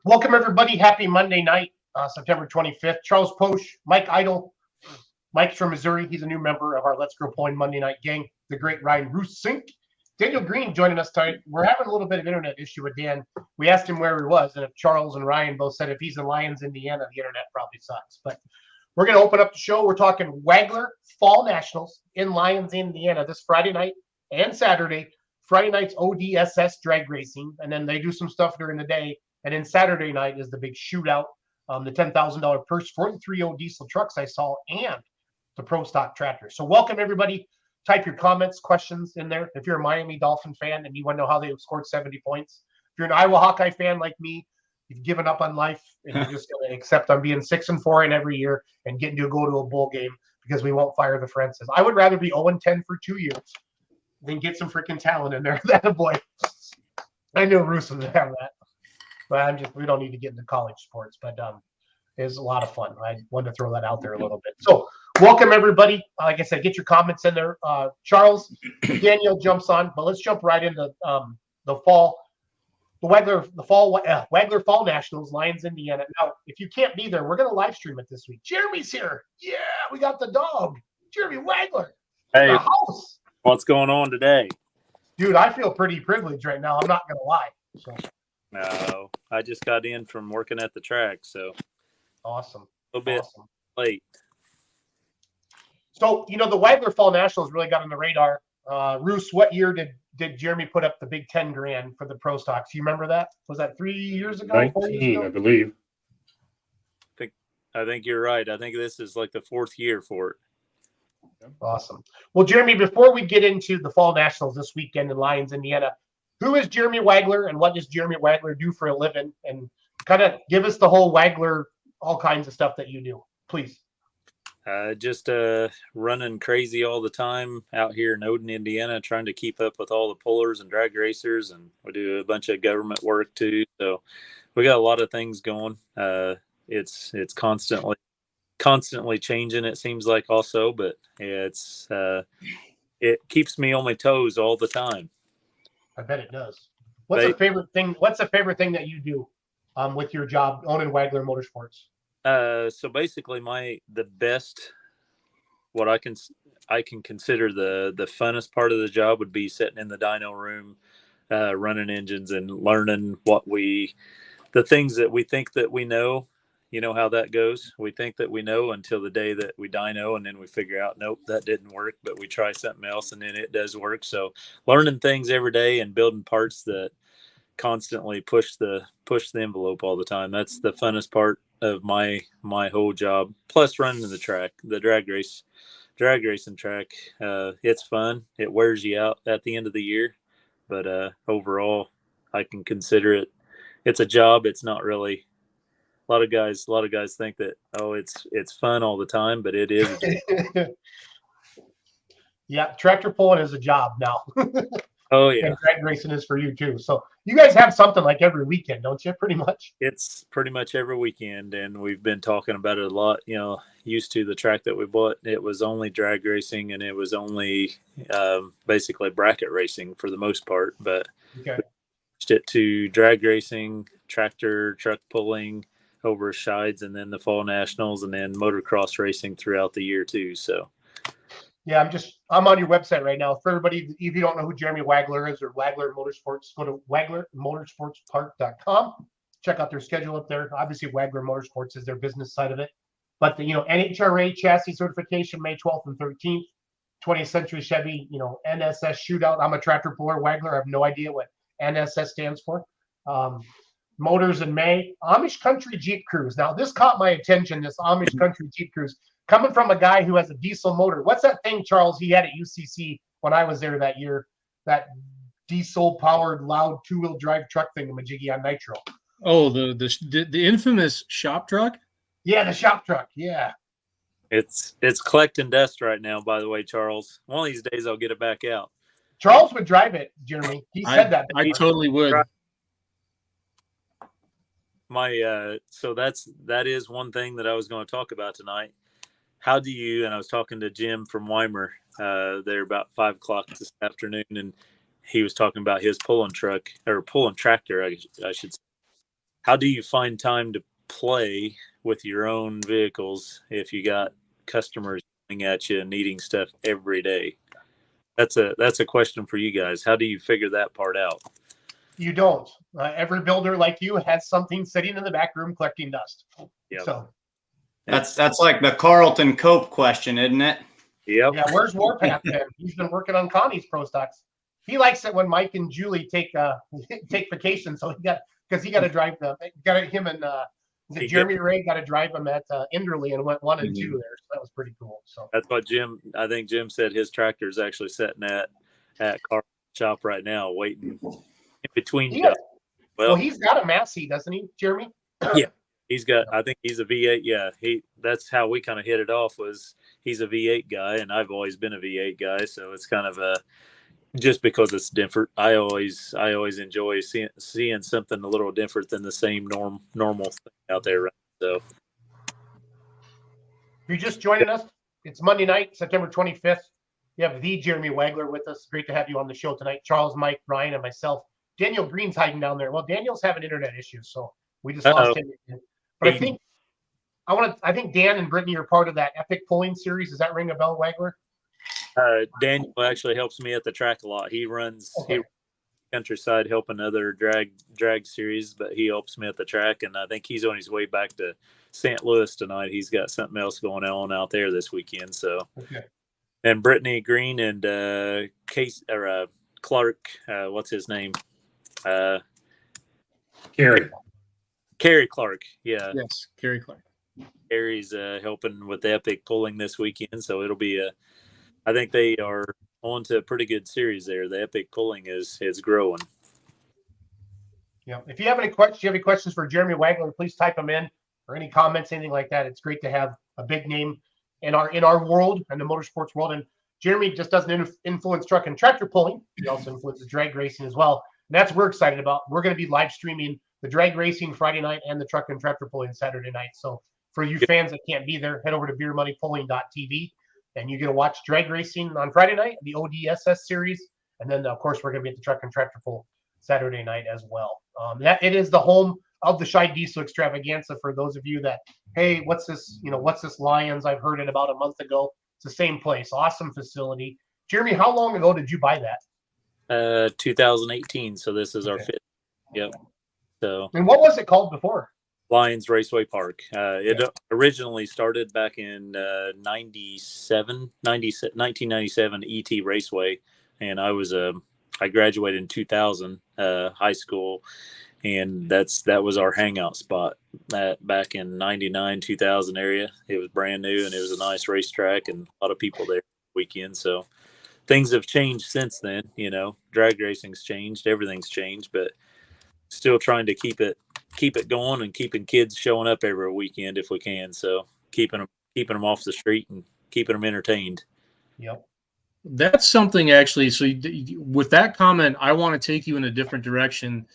Welcome, everybody. Happy Monday night, September 25th. Charles Posh, Mike Idle. Mike's from Missouri. He's a new member of our Let's Grow Pulling Monday night gang. The great Ryan Roos-Sink. Daniel Green joining us tonight. We're having a little bit of internet issue with Dan. We asked him where he was, and if Charles and Ryan both said if he's in Lyons, Indiana, the internet probably sucks. But we're going to open up the show. We're talking Wagler Fall Nationals in Lyons, Indiana this Friday night and Saturday. Friday night's ODSS drag racing, and then they do some stuff during the day. And then Saturday night is the big shootout, the $10,000 purse for the 3.0 diesel trucks I saw and the Pro Stock tractor. So welcome, everybody. Type your comments, questions in there. If you're a Miami Dolphin fan and you want to know how they scored 70 points. If you're an Iowa Hawkeye fan like me, you've given up on life and you're just going to accept on being 6-4 in every year and getting to go to a bowl game because we won't fire the Francis. I would rather be 0-10 for 2 years than get some freaking talent in there. That boy. I knew Roos would have that. But we don't need to get into college sports, but it was a lot of fun. I wanted to throw that out there a little bit. So welcome, everybody. Like I said, get your comments in there. Charles, Daniel jumps on, but let's jump right into the Wagler Fall Nationals, Lyons, Indiana. Now, if you can't be there, we're going to live stream it this week. Jeremy's here. Yeah, we got the dog. Jeremy Wagler. Hey, the house. What's going on today? Dude, I feel pretty privileged right now. I'm not going to lie. So. No, I just got in from working at the track, so awesome. A little bit late. So, the Wagler Fall Nationals really got on the radar. Roos, what year did Jeremy put up the big 10 grand for the Pro Stocks? You remember that? Was that 3 years ago? 19, I believe. I think you're right. I think this is like the 4th year for it. Awesome. Well, Jeremy, before we get into the Fall Nationals this weekend in Lyons, Indiana, who is Jeremy Wagler and what does Jeremy Wagler do for a living? And kind of give us the whole Wagler, all kinds of stuff that you do, please. Just running crazy all the time out here in Odin, Indiana, trying to keep up with all the pullers and drag racers. And we do a bunch of government work too. So we got a lot of things going. It's constantly changing, it seems like also, but it keeps me on my toes all the time. I bet it does. What's the favorite thing that you do with your job owning Wagler Motorsports? So basically the best, what I can consider the funnest part of the job would be sitting in the dyno room, running engines and learning the things that we think that we know. You know how that goes. We think that we know until the day that we dyno, and then we figure out, nope, that didn't work, but we try something else and then it does work. So learning things every day and building parts that constantly push the envelope all the time. That's the funnest part of my whole job. Plus running the track, the drag racing track. It's fun. It wears you out at the end of the year, but overall I can consider it's a job. It's not really. A lot of guys think that, it's fun all the time, but it is. Yeah, tractor pulling is a job now. Oh yeah, and drag racing is for you too. So you guys have something like every weekend, don't you? Pretty much. It's pretty much every weekend, and we've been talking about it a lot. Used to the track that we bought, it was only drag racing, and it was only basically bracket racing for the most part. But we switched it to drag racing, tractor, truck pulling over Shides, and then the Fall Nationals, and then motocross racing throughout the year too. So yeah, I'm on your website right now. For everybody, if you don't know who Jeremy Wagler is or Wagler Motorsports, go to waglermotorsportspark.com. Check out their schedule up there. Obviously, Wagler Motorsports is their business side of it. But the NHRA chassis certification, May 12th and 13th, 20th Century Chevy, NSS shootout. I'm a tractor puller, Wagler. I have no idea what NSS stands for. Motors in May, Amish Country Jeep Cruise. Now, this caught my attention, this Amish Country Jeep Cruise, coming from a guy who has a diesel motor. What's that thing, Charles, he had at UCC when I was there that year? That diesel-powered, loud, two-wheel drive truck thing, Majiggy on nitro. Oh, the infamous shop truck? Yeah, the shop truck, yeah. It's collecting dust right now, by the way, Charles. One of these days I'll get it back out. Charles would drive it, Jeremy. He said that. I totally would. So that is one thing that I was going to talk about tonight. How do you, and I was talking to Jim from Weimer there about 5 o'clock this afternoon, and he was talking about his pulling tractor, I should say. how do you find time to play with your own vehicles if you got customers coming at you and needing stuff every day? That's a question for you guys. How do you figure that part out? You don't. Every builder like you has something sitting in the back room collecting dust. Yep. So That's like the Carlton Cope question, isn't it? Yep. yeah, where's Warpath then? He's been working on Connie's Pro Stocks. He likes it when Mike and Julie take vacation. So he got to drive him and Jeremy Ray got to drive him at Inderley and went 1 and 2 there. So that was pretty cool. So that's what I think Jim said his tractor is actually sitting at car shop right now, waiting in between jobs. Well, he's got a Massey, doesn't he, Jeremy? Yeah. I think he's a V8. Yeah. That's how we kind of hit it off, was he's a V8 guy and I've always been a V8 guy. So it's kind of just because it's different. I always enjoy seeing something a little different than the same normal thing out there. Right? So if you're just joining us, it's Monday night, September 25th. You have the Jeremy Wagler with us. Great to have you on the show tonight. Charles, Mike, Ryan, and myself. Daniel Green's hiding down there. Well, Daniel's having internet issues, so we just lost him. But I think Dan and Brittany are part of that epic pulling series. Does that ring a bell, Wagler? Daniel actually helps me at the track a lot. He runs Countryside, helping other drag series, but he helps me at the track, and I think he's on his way back to St. Louis tonight. He's got something else going on out there this weekend. So, and Brittany Green and Clark, what's his name? Kerry Clark. Yeah. Yes, Kerry Clark. Kerry's helping with the epic pulling this weekend, so it'll be I think they are on to a pretty good series there. The epic pulling is growing. Yeah. If you have any questions for Jeremy Wagler, please type them in, or any comments, anything like that. It's great to have a big name in our world and the motorsports world. And Jeremy just doesn't influence truck and tractor pulling. He also influences drag racing as well. And that's what we're excited about. We're going to be live streaming the drag racing Friday night and the truck and tractor pulling Saturday night. So for you fans that can't be there, head over to beermoneypulling.tv and you get to watch drag racing on Friday night, the ODSS series. And then, of course, we're going to be at the truck and tractor pull Saturday night as well. It is the home of the Shy Diesel Extravaganza. For those of you that, hey, what's this Lions? I've heard it about a month ago. It's the same place. Awesome facility. Jeremy, how long ago did you buy that? 2018. So this is our fifth. Yep. So. And what was it called before? Lions Raceway Park. It originally started back in 1997 ET Raceway, and I graduated in 2000 high school, and that was our hangout spot back in 99 2000 area. It was brand new and it was a nice racetrack and a lot of people there weekend. So things have changed since then. Drag racing's changed, everything's changed, but still trying to keep it going and keeping kids showing up every weekend if we can. So keeping them off the street and keeping them entertained. Yep. That's something actually. So with that comment, I want to take you in a different direction.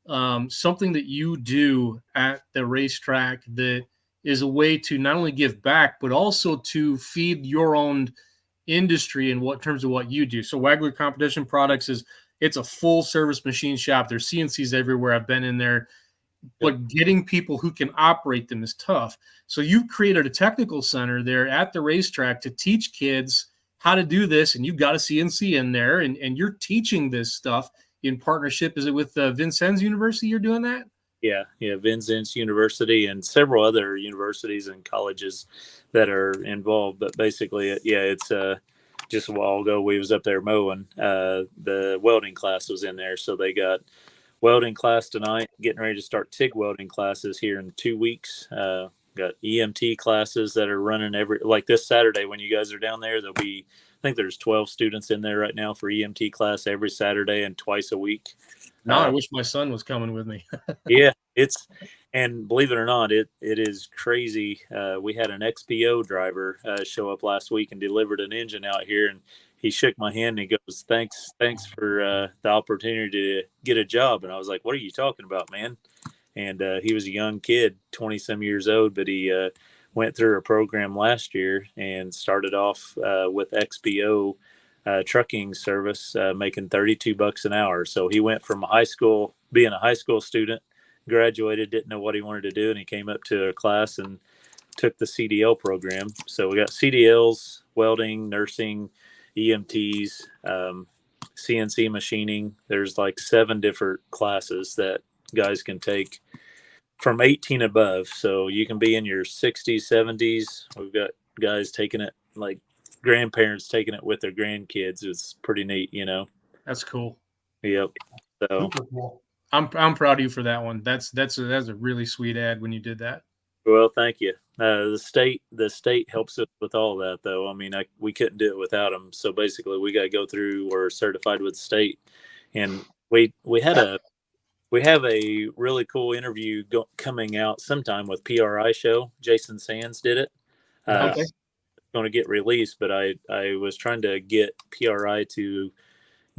Something that you do at the racetrack that is a way to not only give back, but also to feed your own industry in terms of what you do. So Wagler Competition Products it's a full service machine shop. There's CNCs everywhere. I've been in there, but getting people who can operate them is tough. So you've created a technical center there at the racetrack to teach kids how to do this. And you've got a CNC in there and you're teaching this stuff in partnership. Is it with Vincennes University you're doing that? Yeah. Vincennes University and several other universities and colleges that are involved. But basically, it's just a while ago we was up there mowing. The welding class was in there, so they got welding class tonight, getting ready to start TIG welding classes here in 2 weeks. Got EMT classes that are running like this Saturday when you guys are down there. There'll be, I think there's 12 students in there right now for EMT class every Saturday and twice a week. No, I wish my son was coming with me. Yeah, and believe it or not, it is crazy. We had an XPO driver show up last week and delivered an engine out here, and he shook my hand and he goes, thanks for the opportunity to get a job. And I was like, what are you talking about, man? And he was a young kid, 20 some years old, but he went through a program last year and started off with XPO trucking service, making $32 an hour. So he went from being a high school student, graduated, didn't know what he wanted to do, and he came up to a class and took the CDL program. So we got CDLs, welding, nursing, EMTs, CNC machining. There's like 7 different classes that guys can take from 18 above. So you can be in your 60s, 70s. We've got guys taking it, like grandparents taking it with their grandkids. It's pretty neat, you know. That's cool. Yep. So Super cool. I'm proud of you for that one. That's a really sweet ad when you did that. well, thank you. The state helps us with all that, though. I mean, we couldn't do it without them. So basically, we got to go through. We're certified with the state, and we have a really cool interview coming out sometime with PRI show. Jason Sands did it. Okay. It's going to get released, but I was trying to get PRI to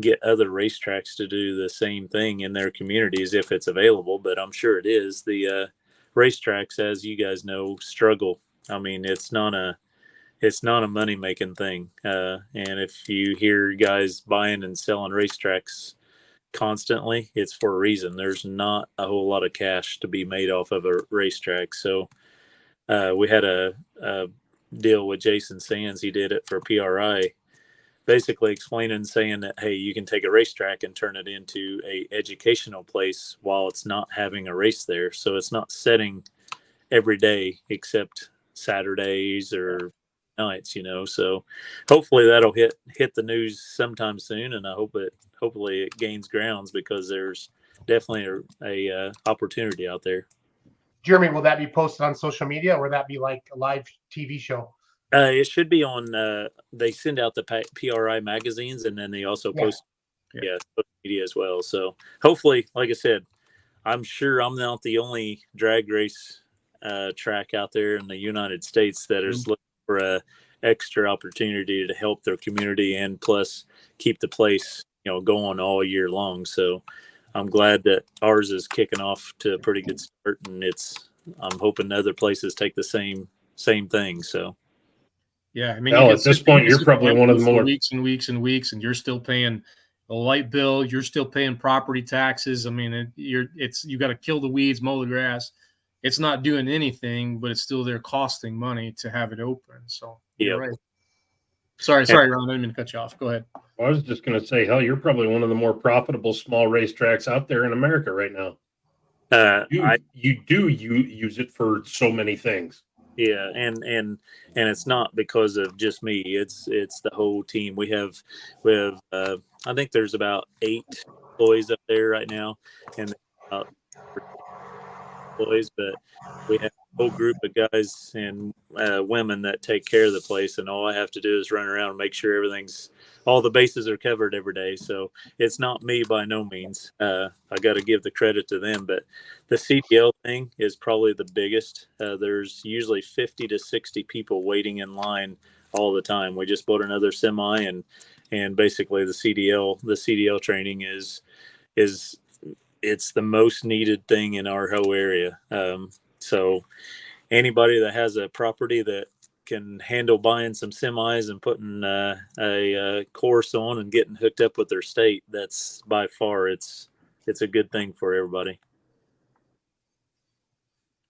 get other racetracks to do the same thing in their communities if it's available, but I'm sure it is. The racetracks, as you guys know, struggle. I mean, it's not a money making thing. And if you hear guys buying and selling racetracks constantly, it's for a reason. There's not a whole lot of cash to be made off of a racetrack. So we had a deal with Jason Sands. He did it for PRI, basically explaining, saying that, hey, you can take a racetrack and turn it into a educational place while it's not having a race there. So it's not setting every day except Saturdays or nights, you know. So hopefully that'll hit the news sometime soon, and hopefully it gains grounds, because there's definitely a opportunity out there. Jeremy, will that be posted on social media, or will that be like a live TV show? It should be on. They send out the PRI magazines, and then they also post social media as well. So hopefully, like I said, I'm sure I'm not the only drag race track out there in the United States that is looking for a extra opportunity to help their community and plus keep the place, you know, going all year long. So I'm glad that ours is kicking off to a pretty good start, and I'm hoping other places take the same thing. So. Yeah, I mean, Well, at this point, you're probably one of the more weeks and weeks and weeks, and you're still paying a light bill. You're still paying property taxes. I mean, you got to kill the weeds, mow the grass. It's not doing anything, but it's still there costing money to have it open. So you're right. Sorry, Ron. I didn't mean to cut you off. Go ahead. I was just going to say, hell, you're probably one of the more profitable small racetracks out there in America right now. You use it for so many things. Yeah, and it's not because of just me. It's the whole team. We have I think there's about 8 employees up there right now, and employees, but we have a whole group of guys and women that take care of the place, and all I have to do is run around and make sure all the bases are covered every day. So it's not me by no means. I got to give the credit to them, but the CDL thing is probably the biggest. There's usually 50 to 60 people waiting in line all the time. We just bought another semi, and basically the CDL training is it's the most needed thing in our whole area. So anybody that has a property that can handle buying some semis and putting a course on and getting hooked up with their state, that's by far it's a good thing for everybody.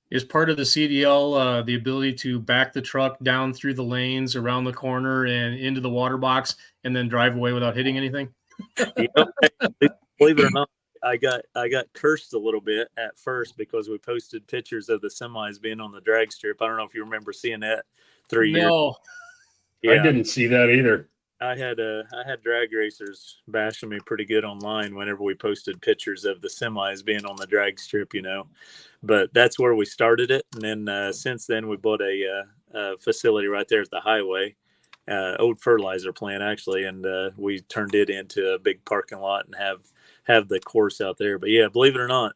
Is part of the CDL the ability to back the truck down through the lanes, around the corner, and into the water box, and then drive away without hitting anything? Yep. Believe it or not, I got cursed a little bit at first because we posted pictures of the semis being on the drag strip. I don't know if you remember seeing that 3 years. No, Yeah, I didn't see that either. I had drag racers bashing me pretty good online whenever we posted pictures of the semis being on the drag strip, you know. But that's where we started it, and then since then we bought a facility right there at the highway, old fertilizer plant actually, and we turned it into a big parking lot and have the course out there. But yeah, believe it or not,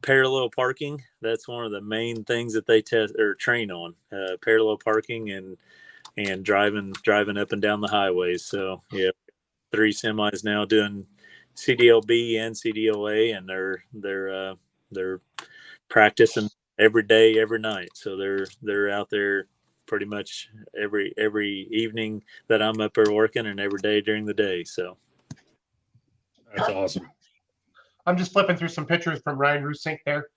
parallel parking, that's one of the main things that they test or train on, parallel parking and driving up and down the highways. So yeah, 3 semis now doing CDLB and CDLA, and they're practicing every day, every night. So they're out there pretty much every evening that I'm up there working, and every day during the day. So that's awesome. I'm just flipping through some pictures from Ryan Rusink there.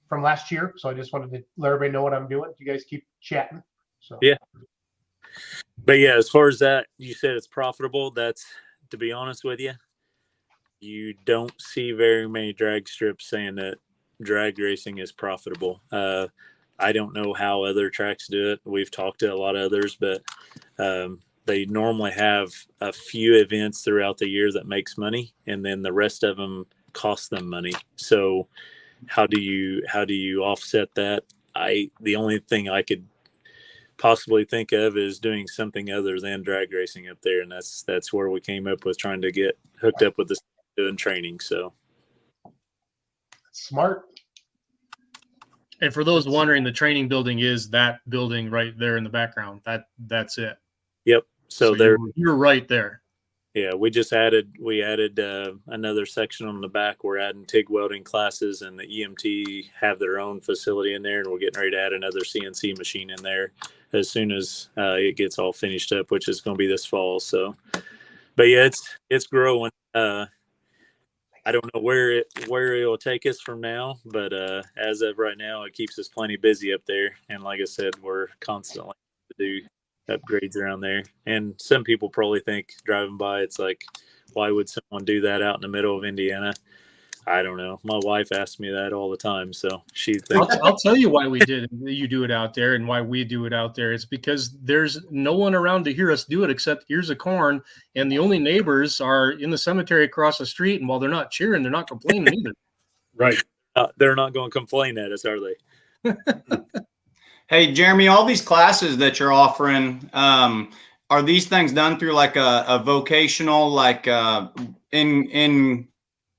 from last year. So I just wanted to let everybody know what I'm doing. You guys keep chatting. So Yeah. But yeah, as far as that, you said it's profitable. That's, to be honest with you, you don't see very many drag strips saying that drag racing is profitable. I don't know how other tracks do it. We've talked to a lot of others, but they normally have a few events throughout the year that makes money, and then the rest of them cost them money. So how do you offset that? The only thing I could possibly think of is doing something other than drag racing up there, and that's where we came up with trying to get hooked up with this doing training. So smart. And for those wondering, the training building is that building right there in the background. That's it. Yep. So there, you're right there. yeah, we added another section on the back. We're adding TIG welding classes, and the EMT have their own facility in there, and we're getting ready to add another CNC machine in there as soon as it gets all finished up, which is going to be this fall. So, but yeah, it's growing. I don't know where it will take us from now, but as of right now, it keeps us plenty busy up there. And like I said, we're constantly to do upgrades around there. And some people probably think driving by, it's like, why would someone do that out in the middle of Indiana? I don't know. My wife asks me that all the time, so she thinks. I'll tell you why you do it out there, and why we do it out there. It's because there's no one around to hear us do it except ears of corn, and the only neighbors are in the cemetery across the street. And while they're not cheering, they're not complaining either. Right. They're not going to complain at us, are they? Hey, Jeremy, all these classes that you're offering, are these things done through like a vocational, like in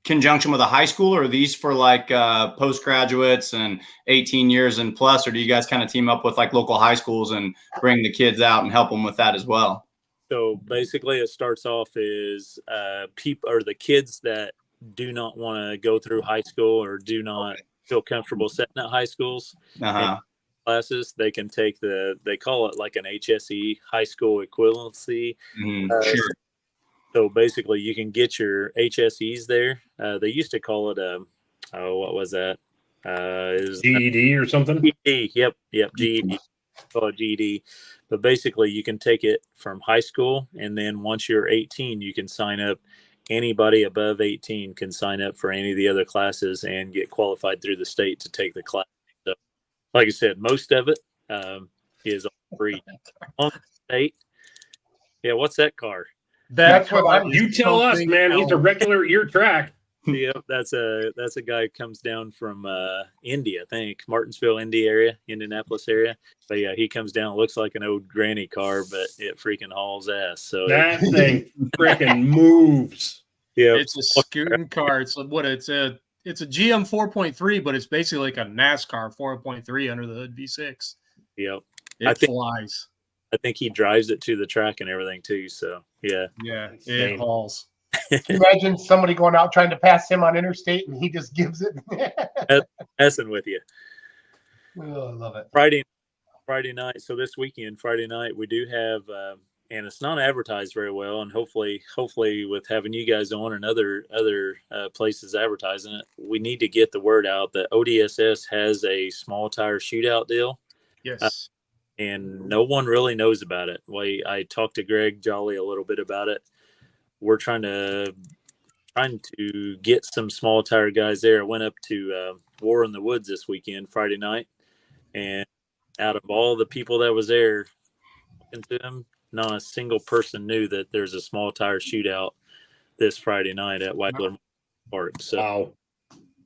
conjunction with a high school, or are these for like postgraduates and 18 years and plus, or do you guys kind of team up with like local high schools and bring the kids out and help them with that as well? So basically it starts off as the kids that do not want to go through high school or do not feel comfortable setting at high schools classes. They can take they call it like an HSE, high school equivalency. Sure. So basically, you can get your HSEs there. They used to call it what was that? GED or something? GED. Yep, GED. Call it GED. But basically, you can take it from high school, and then once you're 18, you can sign up. Anybody above 18 can sign up for any of the other classes and get qualified through the state to take the class. So, like I said, most of it is free on the state. Yeah, what's that car? That's what you tell us, man. He's a regular ear track. Yep, that's a guy who comes down from Indy, I think, Martinsville, Indy area, Indianapolis area. But yeah, he comes down, looks like an old granny car, but it freaking hauls ass. So that thing freaking moves. Yeah, it's a scooting car. It's a GM 4.3, but it's basically like a NASCAR 4.3 under the hood V6. Yep, it flies. I think he drives it to the track and everything too. So yeah, it hauls. Can you imagine somebody going out trying to pass him on interstate and he just gives it? Messing with you. Oh, I love it. Friday night. So this weekend, Friday night, we do have, and it's not advertised very well. And hopefully with having you guys on and other places advertising it, we need to get the word out that ODSS has a small tire shootout deal. Yes. And no one really knows about it. I talked to Greg Jolly a little bit about it. We're trying to get some small tire guys there. I went up to War in the Woods this weekend, Friday night, and out of all the people that was there, to them, not a single person knew that there's a small tire shootout this Friday night at Wagler Park. So, wow.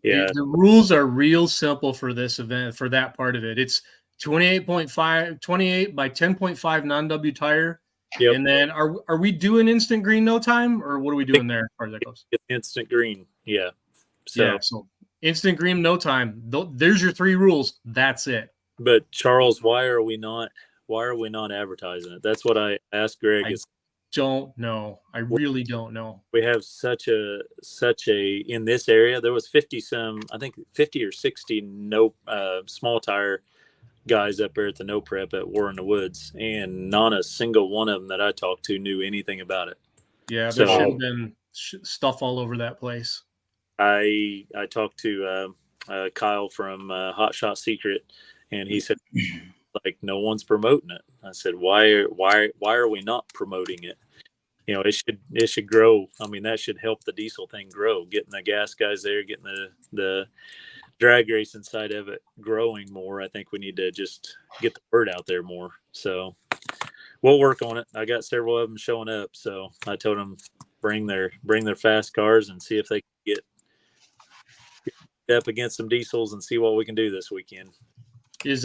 Yeah, the rules are real simple for this event. For that part of it, it's 28 by 10.5 non-W tire. Yep. And then are we doing instant green no time, or what are we doing there as far as that goes? Instant green, yeah. So instant green no time. There's your 3 rules. That's it. But Charles, why are we not advertising it? That's what I asked Greg. Don't know. I really don't know. We have such a in this area. There was 50 or 60 small tire guys up there at the No Prep at War in the Woods, and not a single one of them that I talked to knew anything about it. Yeah, there should have been stuff all over that place. I talked to Kyle from Hot Shot Secret, and he said, like, no one's promoting it. I said, why are we not promoting it? You know, it should grow. I mean, that should help the diesel thing grow, getting the gas guys there, getting the drag racing side of it growing more. I think we need to just get the word out there more. So we'll work on it. I got several of them showing up, so I told them bring their fast cars and see if they can get up against some diesels and see what we can do this weekend. Is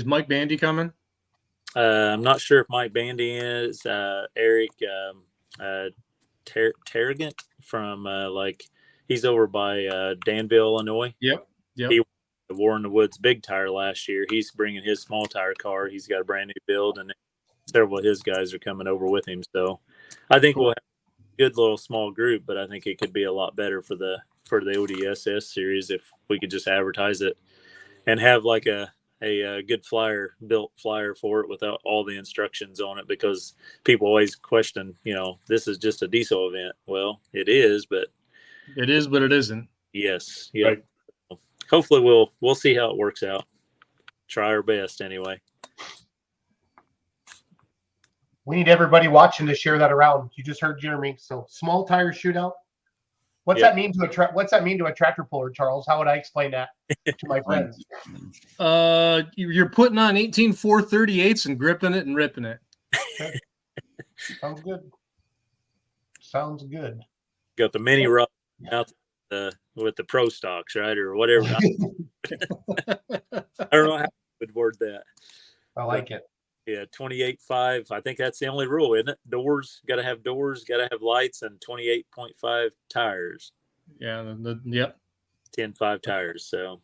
Mike Bandy coming? I'm not sure if Mike Bandy is. Eric Tarragant from he's over by Danville, Illinois. Yep. He won the War in the Woods big tire last year. He's bringing his small tire car. He's got a brand new build, and several of his guys are coming over with him. So I think we'll have a good little small group, but I think it could be a lot better for the ODSS series if we could just advertise it and have like a good built flyer for it without all the instructions on it, because people always question, this is just a diesel event. Well, it is, but it isn't. Yes. Yeah. Right. Hopefully we'll see how it works out. Try our best anyway. We need everybody watching to share that around. You just heard Jeremy. So small tire shootout. What's that mean to a tractor puller, Charles? How would I explain that to my friends? You're putting on 18 438s and gripping it and ripping it. Okay. Sounds good. Got the mini rod out with the pro stocks, right, or whatever. I don't know how I would word that. I like it. Yeah, 28.5. I think that's the only rule, isn't it? Got to have doors, got to have lights, and 28.5 tires. Yeah, yep. 10.5 tires. So,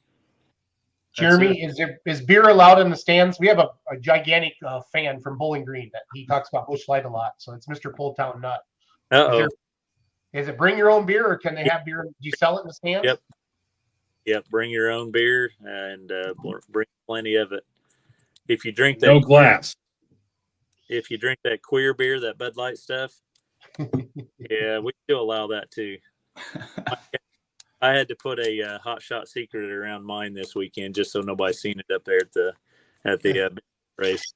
Jeremy, is beer allowed in the stands? We have a gigantic fan from Bowling Green that he talks about Busch Light a lot. So it's Mr. Pulltown Nut. Is it bring your own beer, or can they have beer? Do you sell it in the stands? Yep. Bring your own beer and bring plenty of it. If you drink that no glass, if you drink that queer beer, that Bud Light stuff, yeah, we still allow that too. I had to put a Hot Shot Secret around mine this weekend just so nobody's seen it up there at the race.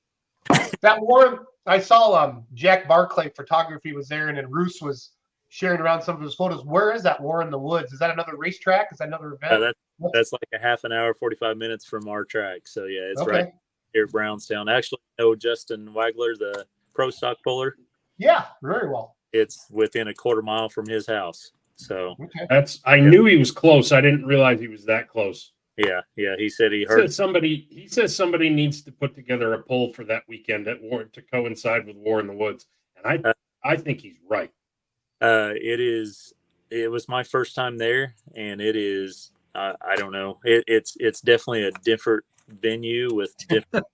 That Warren, I saw Jack Barclay Photography was there, and then Roos was sharing around some of his photos. Where is that War in the Woods? Is that another racetrack? Is that another event? That's like a half an hour, 45 minutes from our track. So yeah, it's okay. Right here at Brownstown. Actually, I know Justin Wagler, the pro stock puller. Yeah, very well. It's within a quarter mile from his house. So I knew he was close. I didn't realize he was that close. Yeah. He said he heard somebody. He says somebody needs to put together a poll for that weekend at War to coincide with War in the Woods, and I think he's right. It was my first time there, and it is. I don't know. It's definitely a different venue with different.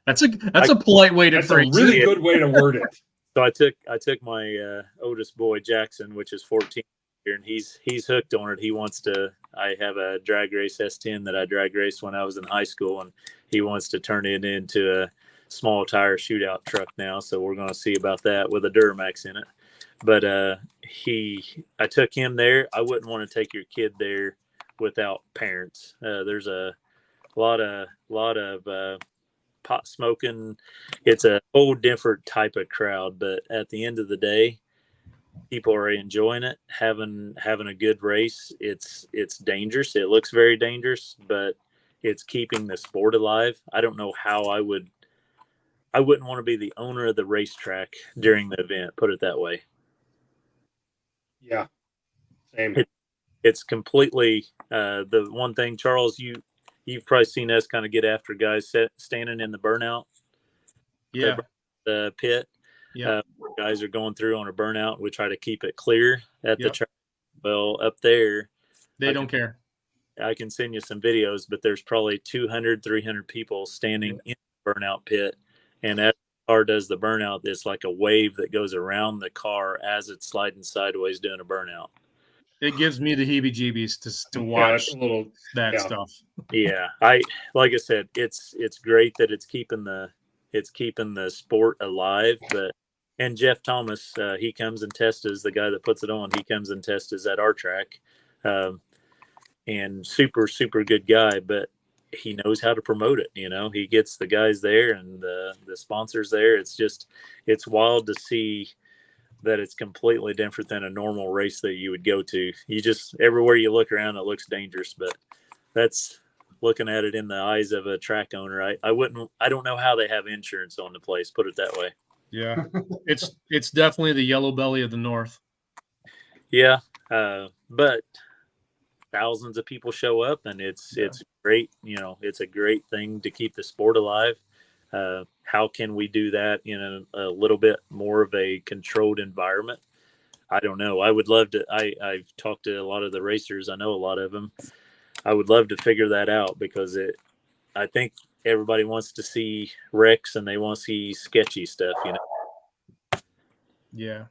That's a polite way to phrase it. That's a really good way to word it. So I took my oldest boy Jackson, which is 14 here, and he's hooked on it. He wants to. I have a drag race S10 that I drag raced when I was in high school, and he wants to turn it into a small tire shootout truck now. So we're going to see about that with a Duramax in it. But I took him there. I wouldn't want to take your kid there without parents. There's a lot of pot smoking. It's a whole different type of crowd, but at the end of the day, people are enjoying it, having a good race. It's dangerous. It looks very dangerous, but it's keeping the sport alive. I don't know how I wouldn't want to be the owner of the racetrack during the event, put it that way. Yeah. Same. It's completely the one thing, Charles, you've probably seen us kind of get after guys standing in the burnout. Yeah. The pit. Yeah. Guys are going through on a burnout. We try to keep it clear at the track. Well, up there, they don't care. I can send you some videos, but there's probably 200, 300 people standing in the burnout pit. And as the car does the burnout, it's like a wave that goes around the car as it's sliding sideways doing a burnout. It gives me the heebie-jeebies to watch that stuff. Yeah, like I said, it's great that it's keeping the sport alive. And Jeff Thomas, he comes and tests, the guy that puts it on. He comes and tests at our track. and super good guy, but he knows how to promote it. He gets the guys there and the sponsors there. It's wild to see that it's completely different than a normal race that you would go to. You just, everywhere you look around, it looks dangerous, but that's looking at it in the eyes of a track owner. I don't know how they have insurance on the place, put it that way. Yeah. It's definitely the yellow belly of the North. Yeah. But thousands of people show up, and it's great. It's a great thing to keep the sport alive. How can we do that in a little bit more of a controlled environment? I don't know. I would love to. I've talked to a lot of the racers. I know a lot of them. I would love to figure that out, because I think everybody wants to see wrecks and they want to see sketchy stuff, Yeah.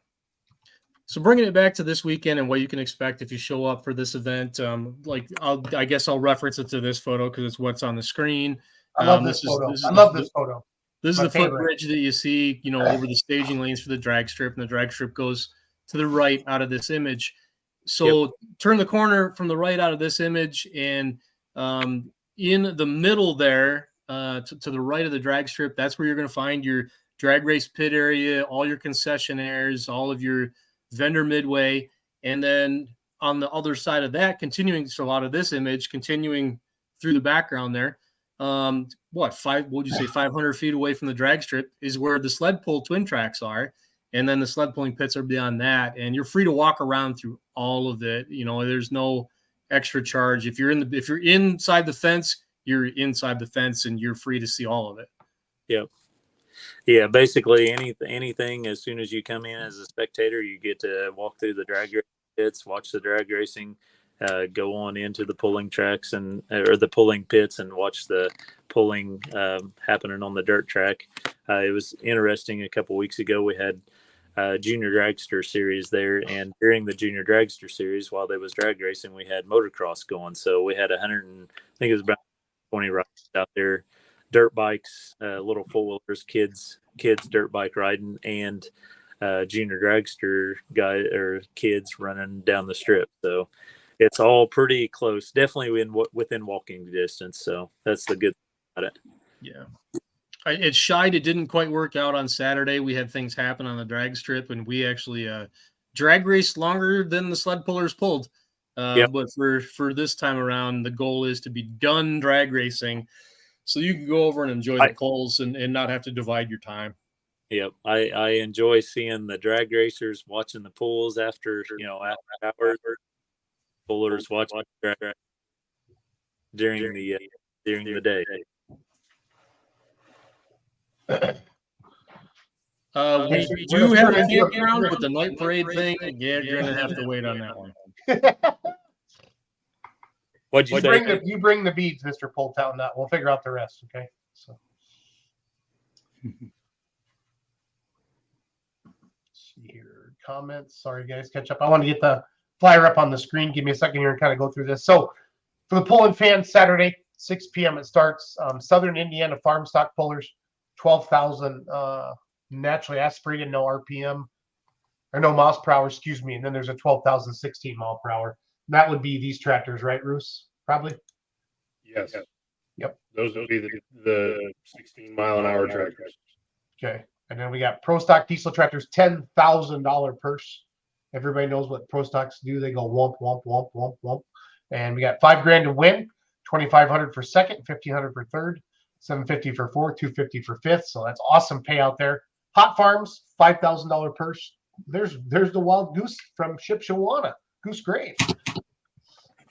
So bringing it back to this weekend and what you can expect if you show up for this event, I guess I'll reference it to this photo because it's what's on the screen. I love this photo. I love this photo. This is My the favorite. footbridge that you see, over the staging lanes for the drag strip, and the drag strip goes to the right out of this image. So turn the corner from the right out of this image, and in the middle there, to the right of the drag strip, that's where you're going to find your drag race pit area, all your concessionaires, all of your vendor midway, and then on the other side of that, continuing so a lot of this image, continuing through the background there, 500 feet away from the drag strip is where the sled pull twin tracks are, and then the sled pulling pits are beyond that, and you're free to walk around through all of it. There's no extra charge. If you're inside the fence, you're inside the fence, and you're free to see all of it. Yep. Yeah, basically anything. As soon as you come in as a spectator, you get to walk through the drag race pits, watch the drag racing, go on into the pulling tracks or the pulling pits, and watch the pulling happening on the dirt track. It was interesting. A couple weeks ago, we had Junior Dragster Series there, and during the Junior Dragster Series, while they was drag racing, we had motocross going. So we had I think it was about 20 riders out there. Dirt bikes, little four-wheelers, kids dirt bike riding, and junior dragster kids running down the strip. So it's all pretty close, definitely within walking distance. So that's the good thing about it. Yeah. It shied. It didn't quite work out on Saturday. We had things happen on the drag strip, and we actually drag raced longer than the sled pullers pulled. But for this time around, the goal is to be done drag racing, so you can go over and enjoy the pulls and not have to divide your time. Yep. I enjoy seeing the drag racers watching the pulls after hours. Pullers watching drag during the day. We do have a campground, but the night parade thing, you're going to have to wait on that one. What'd you say? You bring the beads, Mr. Poltown. We'll figure out the rest, okay? So. See here, comments. Sorry, guys, catch up. I want to get the flyer up on the screen. Give me a second here and kind of go through this. So, for the pulling fans, Saturday, 6 p.m. it starts. Southern Indiana farm stock pullers, 12,000 naturally aspirated, no RPM or no miles per hour, excuse me. And then there's a 12,016 mile per hour. That would be these tractors, right, Roos? Probably. Yes. Yep. Those would be the 16-mile-an-hour tractors. Okay. And then we got Pro Stock diesel tractors, $10,000 purse. Everybody knows what Pro Stocks do. They go womp, womp, womp, womp, womp. And we got $5,000 to win, $2,500 for second, $1,500 for third, $750 for fourth, $250 for fifth. So that's awesome payout there. Hot Farms, $5,000 purse. There's the Wild Goose from Shipshawana. Goose Grave.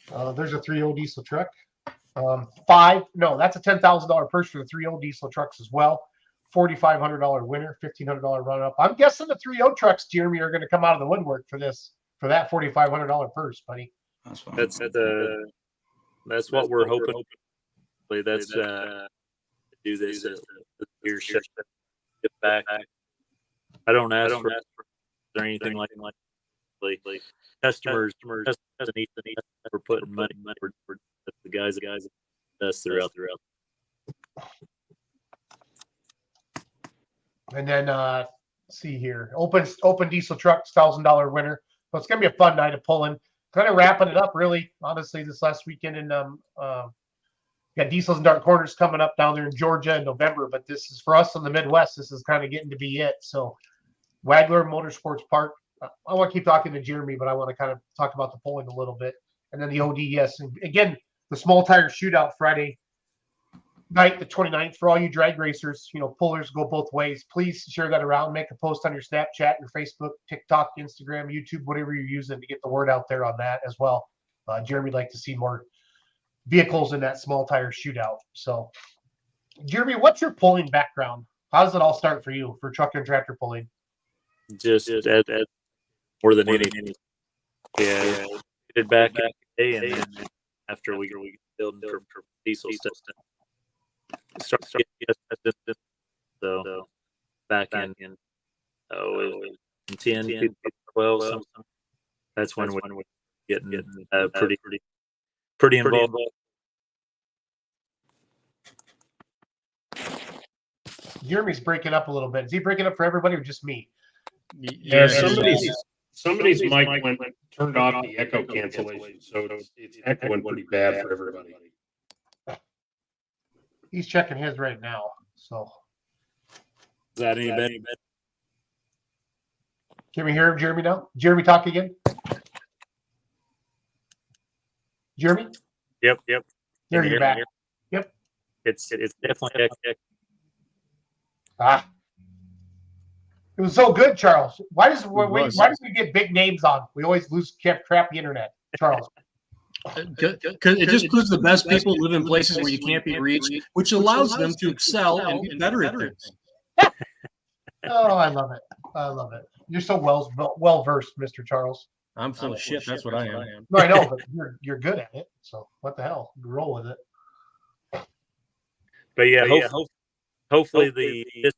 There's a 3.0 diesel truck. That's a $10,000 purse for the 3.0 diesel trucks as well. $4,500 winner, $1,500 run up. I'm guessing the 3.0 trucks, Jeremy, are going to come out of the woodwork for that $4,500 purse, buddy. That's what we're hoping. That's do this year shut get back. I don't ask for anything like customers need for putting money for the guys us throughout. And then see here, open diesel trucks, $1,000 winner. So it's gonna be a fun night of pulling. kind of wrapping it up, really. Honestly, this last weekend, and got Diesels and Dark Corners coming up down there in Georgia in November. But this is for us in the Midwest. This is kind of getting to be it. So, Wagler Motorsports Park. I want to keep talking to Jeremy, but I want to kind of talk about the polling a little bit, and then the ODS. And again, the small tire shootout Friday night, the 29th, for all you drag racers. Pullers go both ways. Please share that around. Make a post on your Snapchat, your Facebook, TikTok, Instagram, YouTube, whatever you're using to get the word out there on that as well. Jeremy'd like to see more vehicles in that small tire shootout. So, Jeremy, what's your pulling background? How does it all start for you for truck and tractor pulling? Just more than anything. Yeah. Did back in the day, and then after we built for diesel system. Started so back in 10, 12, something. That's when we're getting pretty involved. Jeremy's breaking up a little bit. Is he breaking up for everybody or just me? Yeah, somebody's mic went turned off the echo cancellation, so it's echoing pretty bad for everybody. He's checking his right now. So Is that any better? Can we hear Jeremy now? Jeremy, talk again. Jeremy? Yep. There you're back. Yep. It's definitely It was so good, Charles. Why does we get big names on? We always lose crappy internet, Charles. Because it just proves the best people live in places where you can't be reached, which allows them to excel and be better at things. Oh, I love it. You're so well versed, Mr. Charles. I'm full of shit. That's what I am. No, I know, but you're good at it. So what the hell? Roll with it. But yeah, hopefully this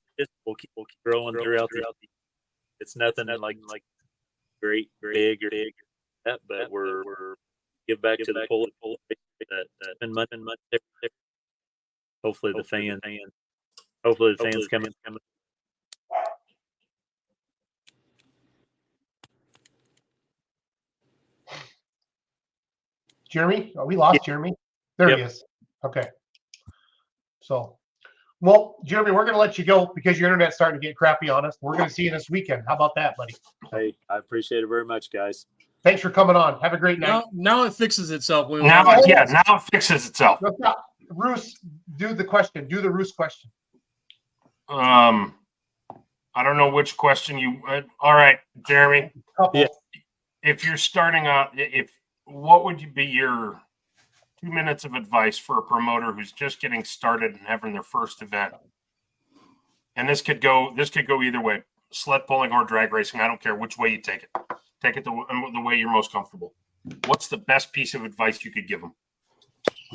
will keep growing throughout the. It's nothing like great big or that, but we're give back to the pull that's been much. Hopefully the fans coming. Jeremy? Oh, we lost Jeremy. There he is. Okay. So, well, Jeremy, we're going to let you go because your internet's starting to get crappy on us. We're going to see you this weekend. How about that, buddy? Hey, I appreciate it very much, guys. Thanks for coming on. Have a great night. Now it fixes itself. Now it fixes itself. Roos, do the question. Do the Roos question. I don't know which question you. All right, Jeremy. Couple. Yeah. If you're starting out, what would be your 2 minutes of advice for a promoter who's just getting started and having their first event? And this could go either way: sled pulling or drag racing. I don't care which way you take it. Take it the way you're most comfortable. What's the best piece of advice you could give them?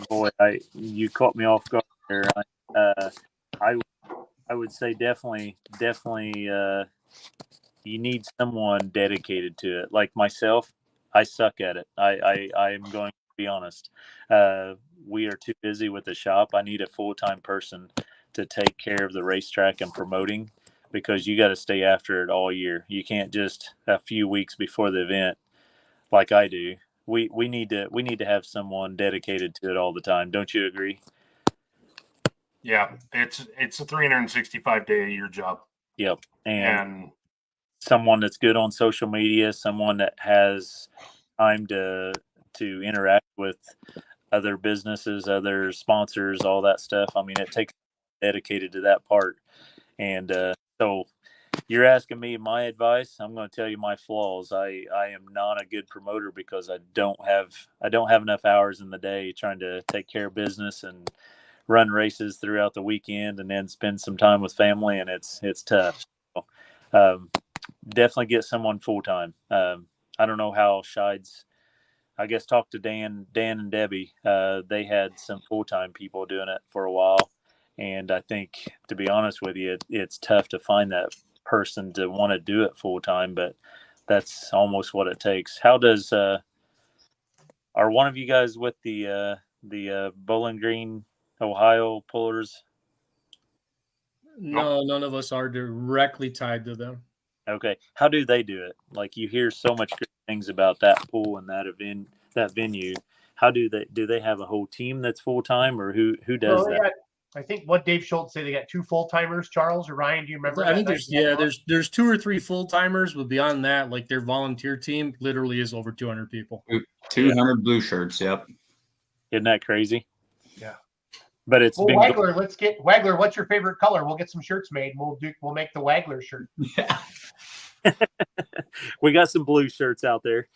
Boy, you caught me off guard there. I would say definitely you need someone dedicated to it. Like myself, I suck at it. I am going to be honest. We are too busy with the shop. I need a full-time person to take care of the racetrack and promoting, because you got to stay after it all year. You can't just a few weeks before the event like I do. We need to have someone dedicated to it all the time. Don't you agree? Yeah, it's a 365-day-a-year job. Yep. And someone that's good on social media, someone that has time to interact with other businesses, other sponsors, all that stuff. I mean, it takes dedicated to that part. And so you're asking me my advice. I'm going to tell you my flaws. I am not a good promoter because I don't have enough hours in the day trying to take care of business and run races throughout the weekend and then spend some time with family, and it's tough. So, definitely get someone full time. I don't know how Shides. I guess talk to Dan and Debbie. They had some full time people doing it for a while, and I think, to be honest with you, it's tough to find that person to want to do it full time, but that's almost what it takes. How does are one of you guys with the Bowling Green, Ohio pullers? No, none of us are directly tied to them. Okay. How do they do it? Like you hear so much good things about that pool and that venue. How do they have a whole team that's full time, or who does So they that? got, I think what Dave Schultz said, they got 2 full timers. Charles or Ryan, do you remember? I that think night? there's 2 or 3 full timers, but beyond that, like their volunteer team literally is over 200 people. 200 blue shirts. Yep. Isn't that crazy? Yeah. But it's Well, been Wagler, let's get Wagler. What's your favorite color? We'll get some shirts made. We'll make the Wagler shirt. Yeah. we got some blue shirts out there.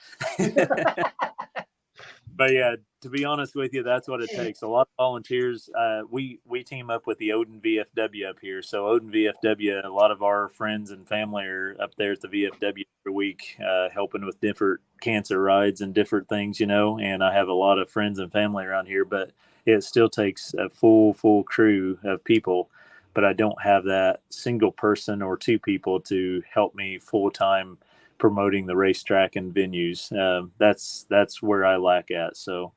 But yeah, to be honest with you, that's what it takes. A lot of volunteers. We team up with the Odin VFW up here. So Odin VFW, a lot of our friends and family are up there at the VFW every week, helping with different cancer rides and different things, And I have a lot of friends and family around here, but it still takes a full crew of people. But I don't have that single person or 2 people to help me full time promoting the racetrack and venues. That's where I lack at. So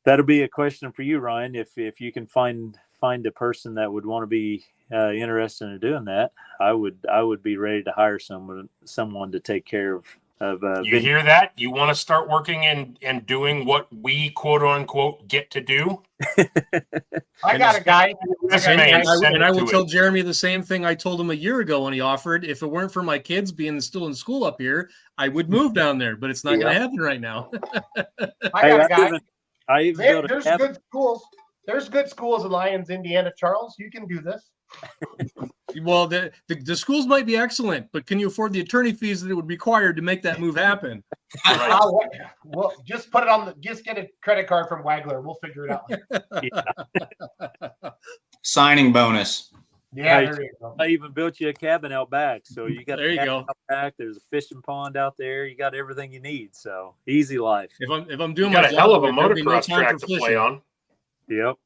that'll be a question for you, Ryan. If you can find a person that would want to be interested in doing that, I would be ready to hire someone to take care of. You hear that? You want to start working and doing what we quote unquote get to do? I got a guy. And I will tell Jeremy the same thing I told him a year ago when he offered. If it weren't for my kids being still in school up here, I would move down there, but it's not going to happen right now. I got a guy. There's good schools. There's good schools in Lyons, Indiana. Charles, you can do this. Well, the schools might be excellent, but can you afford the attorney fees that it would require to make that move happen? Well, just put it just get a credit card from Wagler. We'll figure it out. Signing bonus. Yeah, there you go. I even built you a cabin out back, so you got there you go. Out back. There's a fishing pond out there. You got everything you need. So easy life. If I'm doing you got my a job, hell of a motocross track to play on. Yep.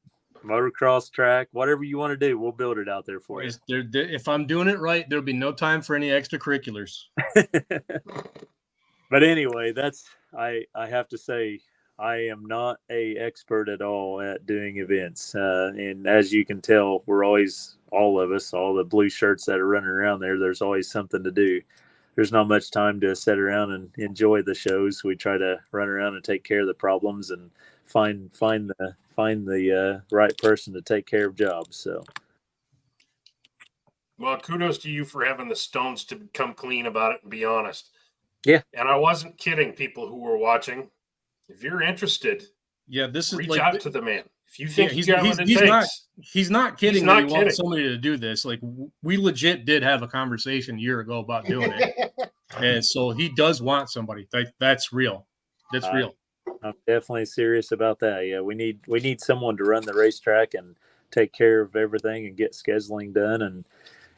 Motocross track, whatever you want to do, we'll build it out there for you. If I'm doing it right, there'll be no time for any extracurriculars. But anyway, I have to say, I am not a expert at all at doing events. And as you can tell, we're always, all of us, all the blue shirts that are running around there's always something to do. There's not much time to sit around and enjoy the shows. We try to run around and take care of the problems and find the right person to take care of jobs. So, well, kudos to you for having the stones to come clean about it and be honest. Yeah, and I wasn't kidding. People who were watching, if you're interested, this is reach out to the man. If you think he's not kidding. He's not kidding. Somebody to do this. Like, we legit did have a conversation a year ago about doing it, and so he does want somebody. That's real. That's real. I'm definitely serious about that. Yeah, we need someone to run the racetrack and take care of everything and get scheduling done.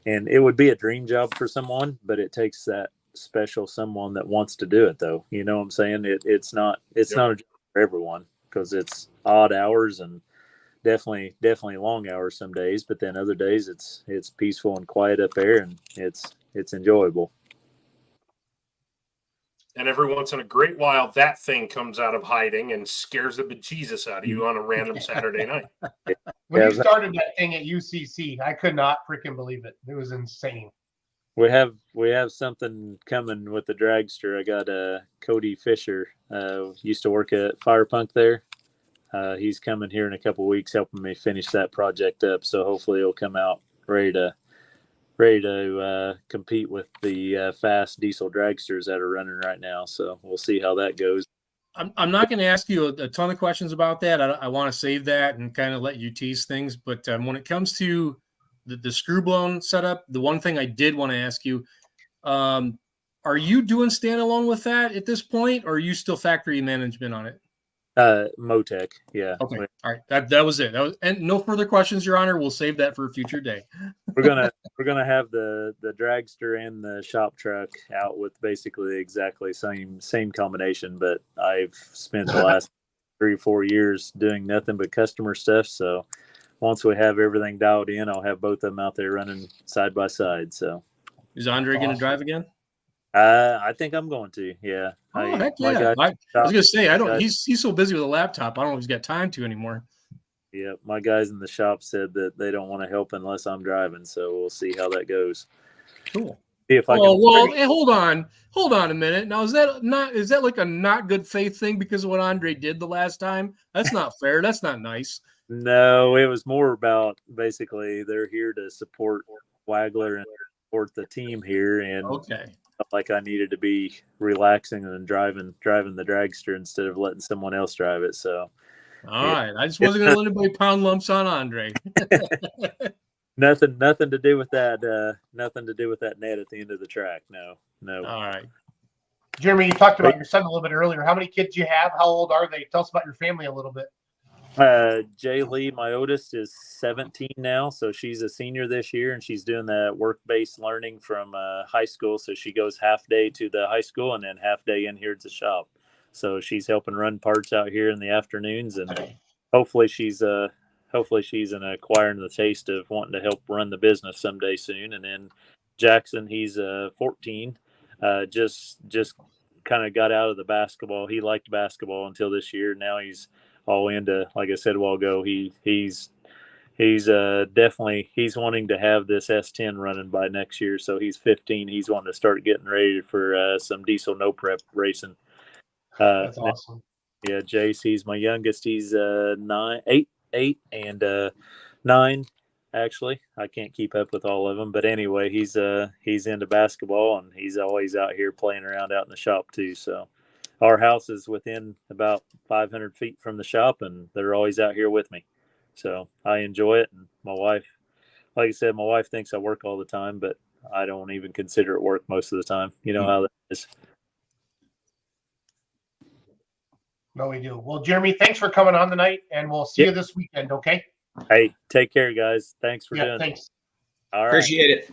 And it would be a dream job for someone, but it takes that special someone that wants to do it, though. You know what I'm saying? It's not a job for everyone, because it's odd hours and definitely long hours some days, but then other days it's peaceful and quiet up there, and it's enjoyable. And every once in a great while, that thing comes out of hiding and scares the bejesus out of you on a random Saturday night. When you started that thing at UCC, I could not freaking believe it. It was insane. We have something coming with the dragster. I got Cody Fisher, used to work at Fire Punk there. He's coming here in a couple of weeks, helping me finish that project up. So hopefully it'll come out ready to compete with the fast diesel dragsters that are running right now. So we'll see how that goes. I'm not going to ask you a ton of questions about that. I want to save that and kind of let you tease things. But when it comes to the screw blown setup, the one thing I did want to ask you, are you doing standalone with that at this point, or are you still factory management on it? Motec, yeah. Okay, all right. That was it. And no further questions, Your Honor. We'll save that for a future day. We're gonna have the dragster and the shop truck out with basically exactly same combination. But I've spent the last 3 or 4 years doing nothing but customer stuff. So once we have everything dialed in, I'll have both of them out there running side by side. So is Andre going to drive again? I think I'm going to. Yeah. Heck yeah. I was gonna say he's so busy with a laptop. I don't know if he's got time to anymore. Yeah, my guys in the shop said that they don't want to help unless I'm driving, so we'll see how that goes. Cool. See if I Oh can. well, hey, hold on a minute. Now is that like a not good faith thing because of what Andre did the last time? That's not fair. That's not nice. No, it was more about basically they're here to support Wagler and support the team here, and Okay. felt like I needed to be relaxing and driving the dragster instead of letting someone else drive it. So All yeah. right. I just wasn't going to let anybody pound lumps on Andre. Nothing to do with that. Nothing to do with that net at the end of the track. No. All right. Jeremy, you talked about your son a little bit earlier. How many kids do you have? How old are they? Tell us about your family a little bit. Jay Lee, my oldest, is 17 now, so she's a senior this year, and she's doing that work-based learning from high school. So she goes half day to the high school and then half day in here at the shop. So she's helping run parts out here in the afternoons, and hopefully she's acquiring the taste of wanting to help run the business someday soon. And then Jackson, he's 14, just kind of got out of the basketball. He liked basketball until this year. Now he's all into, like I said a while ago, he's definitely, he's wanting to have this S10 running by next year. So he's 15. He's wanting to start getting ready for some diesel no prep racing. That's awesome. Yeah, Jace, he's my youngest. He's 8 and 9. Actually, I can't keep up with all of them, but anyway, he's into basketball, and he's always out here playing around out in the shop too. So our house is within about 500 feet from the shop, and they're always out here with me. So I enjoy it. And my wife, like I said, my wife thinks I work all the time, but I don't even consider it work most of the time. You know how that is. No, we do. Well, Jeremy, thanks for coming on tonight, and we'll see you this weekend, okay? Hey, take care, guys. Thanks for doing thanks. it. All right. Appreciate it.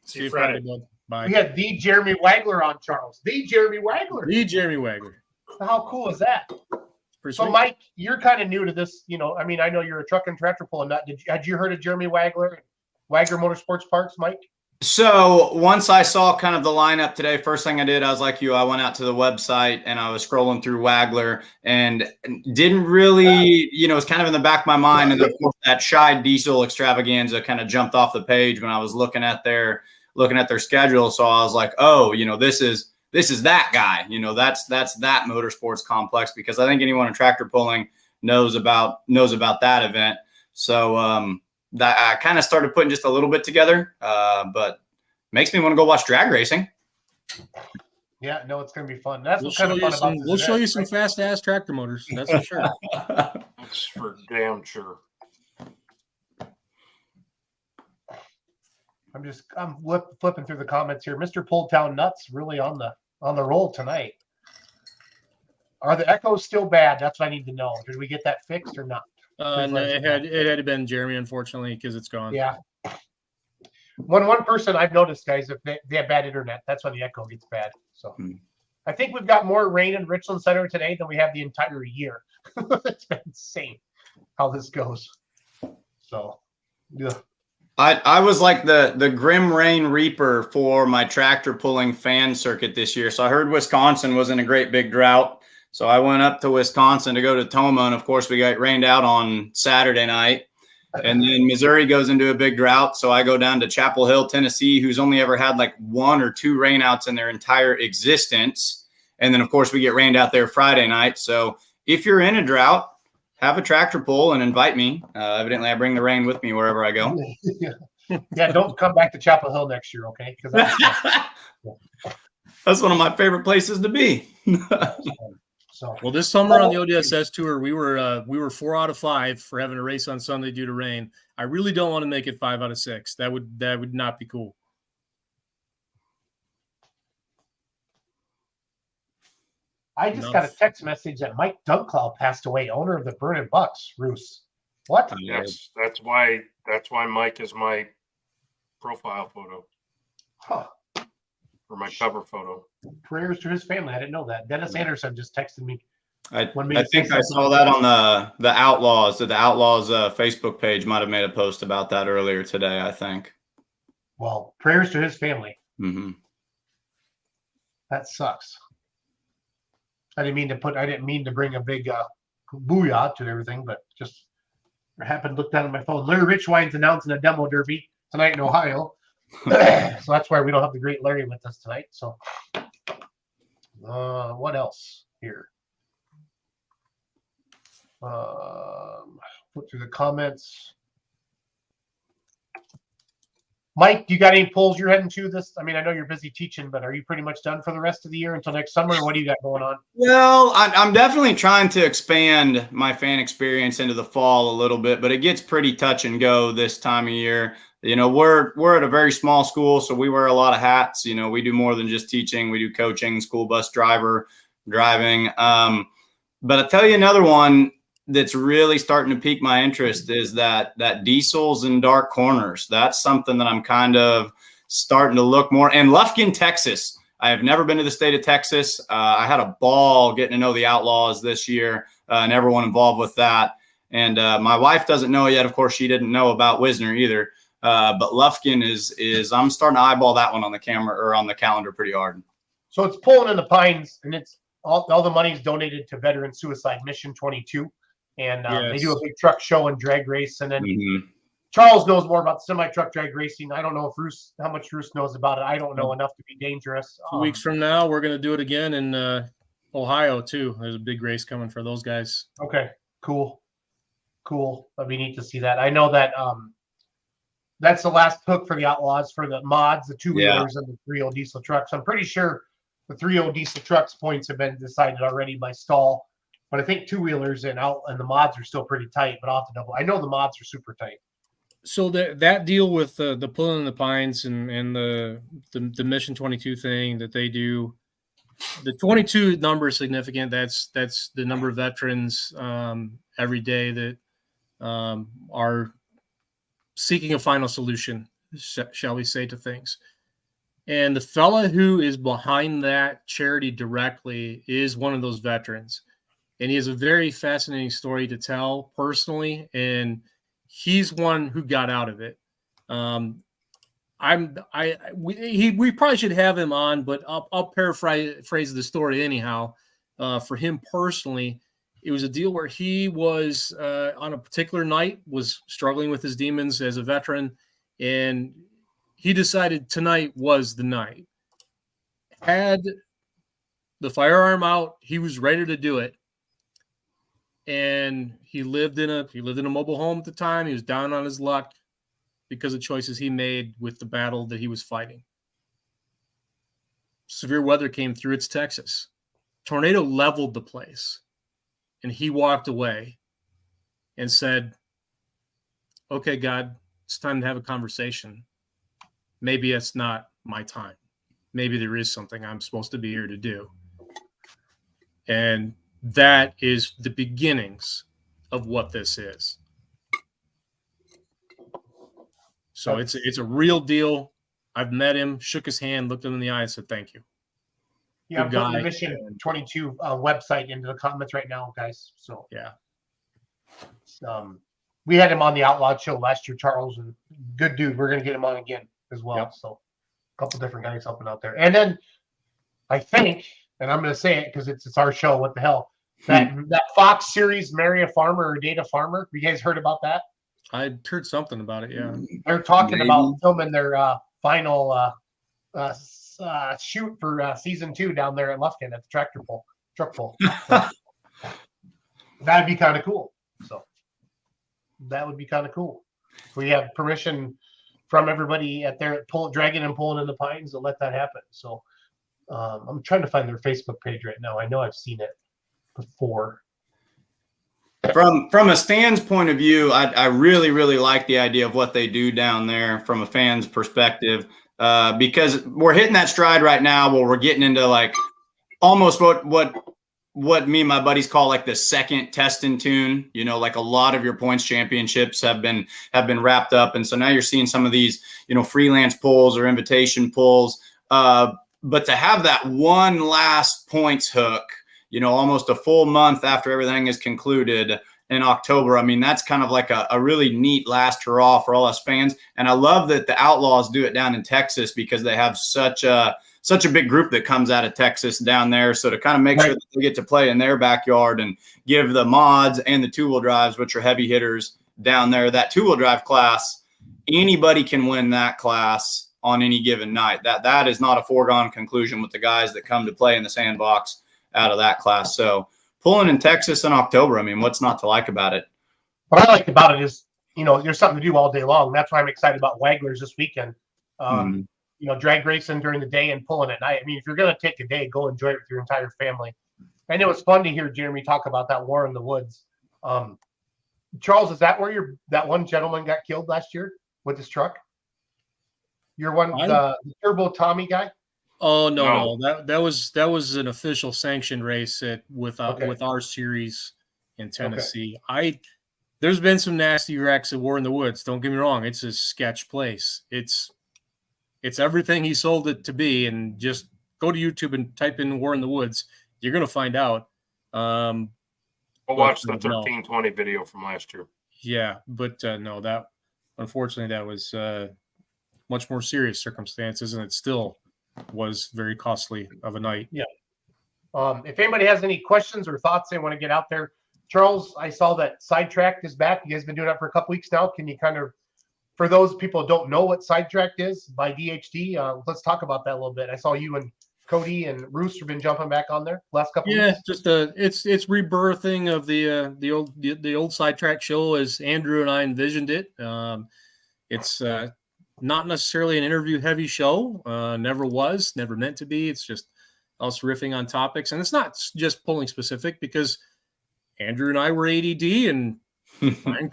See you Friday. bud. Bye. We had the Jeremy Wagler on, Charles. The Jeremy Wagler. The Jeremy Wagler. How cool is that? Pretty So, sweet. Mike, you're kind of new to this. I mean, I know you're a truck and tractor pull and that. Had you heard of Jeremy Wagler, Wagler Motorsports Parts, Mike? So once I saw kind of the lineup today, first thing I did, I was like you, I went out to the website and I was scrolling through Wagler and didn't really, it's kind of in the back of my mind. And of course that Shy Diesel extravaganza kind of jumped off the page when I was looking at their schedule. So I was like, oh, this is that guy, that's that motorsports complex, because I think anyone in tractor pulling knows about that event. So, that I kind of started putting just a little bit together, but makes me want to go watch drag racing. Yeah, no, it's going to be fun. That's We'll what's kind of fun about this we'll show event, you some right? fast ass tractor motors. That's for sure. That's for damn sure. I'm flipping through the comments here. Mr. Pulltown Nuts really on the roll tonight. Are the echoes still bad? That's what I need to know. Did we get that fixed or not? No, it had been Jeremy, unfortunately, because it's gone. Yeah. One person I've noticed, guys, if they have bad internet, that's when the echo gets bad. So I think we've got more rain in Richland Center today than we have the entire year. It's been insane how this goes. So, yeah. I was like the Grim Rain Reaper for my tractor pulling fan circuit this year. So I heard Wisconsin was in a great big drought. So I went up to Wisconsin to go to Toma, and of course we got rained out on Saturday night. And then Missouri goes into a big drought. So I go down to Chapel Hill, Tennessee, who's only ever had like 1 or 2 rainouts in their entire existence. And then of course we get rained out there Friday night. So if you're in a drought, have a tractor pull and invite me. Evidently I bring the rain with me wherever I go. Yeah, don't come back to Chapel Hill next year, okay? Because that's one of my favorite places to be. So, well, this summer on the ODSS tour, we were 4 out of 5 for having a race on Sunday due to rain. I really don't want to make it 5 out of 6. That would not be cool. I just got a text message that Mike Dunklow passed away, owner of the Burning Bucks, Roos. What? Yes, that's why Mike is my profile photo. Huh. Or my cover photo. Prayers to his family. I didn't know that. Dennis Anderson just texted me. I think I saw that on the Outlaws. The Outlaws Facebook page might have made a post about that earlier today, I think. Well, prayers to his family. Mm-hmm. That sucks. I didn't mean to bring a big booyah to everything, but just happened to look down at my phone. Larry Richwine's announcing a demo derby tonight in Ohio. So that's why we don't have the great Larry with us tonight. So what else here? Put through the comments. Mike, do you got any polls you're heading to this? I mean, I know you're busy teaching, but are you pretty much done for the rest of the year until next summer? What do you got going on? Well, I'm definitely trying to expand my fan experience into the fall a little bit, but it gets pretty touch and go this time of year. You know, we're at a very small school, so we wear a lot of hats. You know, we do more than just teaching. We do coaching, school bus driving. But I'll tell you another one that's really starting to pique my interest is that diesels and dark corners. That's something that I'm kind of starting to look more. And Lufkin, Texas. I have never been to the state of Texas. I had a ball getting to know the Outlaws this year and everyone involved with that. And my wife doesn't know yet. Of course, she didn't know about Wisner either. But Lufkin is I'm starting to eyeball that one on the camera or on the calendar pretty hard. So it's pulling in the Pines, and it's all the money is donated to Veteran Suicide Mission 22. And they do a big truck show and drag race. And then Charles knows more about semi-truck drag racing. I don't know if how much Roos knows about it. I don't know enough to be dangerous. 2 weeks from now, we're going to do it again in Ohio, too. There's a big race coming for those guys. Okay, cool. That'd be neat to see that. I know that that's the last hook for the Outlaws for the mods, the two-wheelers, and the 3.0 diesel trucks. I'm pretty sure the 3.0 diesel trucks points have been decided already by Stahl. But I think two-wheelers and the mods are still pretty tight, but I'll have to double. I know the mods are super tight. So that deal with the pulling in the Pines and the Mission 22 thing that they do, the 22 number is significant. That's the number of veterans every day that are seeking a final solution, shall we say, to things. And the fella who is behind that charity directly is one of those veterans. And he has a very fascinating story to tell personally, and he's one who got out of it. We probably should have him on, but I'll paraphrase the story anyhow. For him personally, it was a deal where he was on a particular night was struggling with his demons as a veteran, and he decided tonight was the night. Had the firearm out, he was ready to do it. And he lived in a mobile home at the time. He was down on his luck because of choices he made with the battle that he was fighting. Severe weather came through. It's Texas. Tornado leveled the place. And he walked away and said, okay, God, it's time to have a conversation. Maybe it's not my time. Maybe there is something I'm supposed to be here to do. And that is the beginnings of what this is. So it's a real deal. I've met him, shook his hand, looked him in the eye, and said, thank you. Yeah, I'm putting the Mission 22 website into the comments right now, guys. So yeah. We had him on the Outlaw show last year, Charles, and good dude. We're going to get him on again as well. Yep. So a couple different guys helping out there. And then I think, and I'm going to say it because it's our show, what the hell, that Fox series, Marry a Farmer or Date a Farmer. Have you guys heard about that? I heard something about it, yeah. They're talking about filming their final shoot for season 2 down there at Lufkin at the truck pull. So, that'd be kind of cool. So that would be kind of cool. We have permission from everybody at there dragging and pulling in the Pines to let that happen. So I'm trying to find their Facebook page right now. I know I've seen it before. From a stand's point of view, I really, really like the idea of what they do down there from a fan's perspective, because we're hitting that stride right now where we're getting into like almost what me and my buddies call like the second test and tune. You know, like a lot of your points championships have been wrapped up, and so now you're seeing some of these, you know, freelance pulls or invitation pulls. But to have that one last points hook, you know, almost a full month after everything is concluded in October. I mean, that's kind of like a really neat last hurrah for all us fans. And I love that the Outlaws do it down in Texas because they have such a big group that comes out of Texas down there. So to kind of make sure that they get to play in their backyard and give the mods and the two-wheel drives, which are heavy hitters down there, that two-wheel drive class, anybody can win that class. on any given night. That is not a foregone conclusion with the guys that come to play in the sandbox out of that class. So pulling in Texas in October, I mean, what's not to like about it? What I like about it is, there's something to do all day long. That's why I'm excited about Wagler's this weekend. Drag racing during the day and pulling at night. I mean, if you're going to take a day, go enjoy it with your entire family. And it was fun to hear Jeremy talk about that war in the woods. Charles, is that where that one gentleman got killed last year with his truck? You're the Turbo Tommy guy? Oh no. That was an official sanctioned race with our series in Tennessee. Okay. There's been some nasty wrecks at War in the Woods. Don't get me wrong; it's a sketch place. It's everything he sold it to be. And just go to YouTube and type in War in the Woods. You're gonna find out. I'll watch the 1320 video from last year. Yeah, but no, that unfortunately that was much more serious circumstances, and it still was very costly of a night. Yeah. If anybody has any questions or thoughts they want to get out there, Charles, I saw that Sidetracked is back. You guys have been doing that for a couple weeks now. Can you kind of, for those people who don't know what Sidetracked is by DHD, let's talk about that a little bit. I saw you and Cody and Roos have been jumping back on there last couple weeks. Just it's rebirthing of the old Sidetracked show as Andrew and I envisioned it. It's not necessarily an interview heavy show. Never was, never meant to be. It's just us riffing on topics, and it's not just pulling specific because Andrew and I were ADD and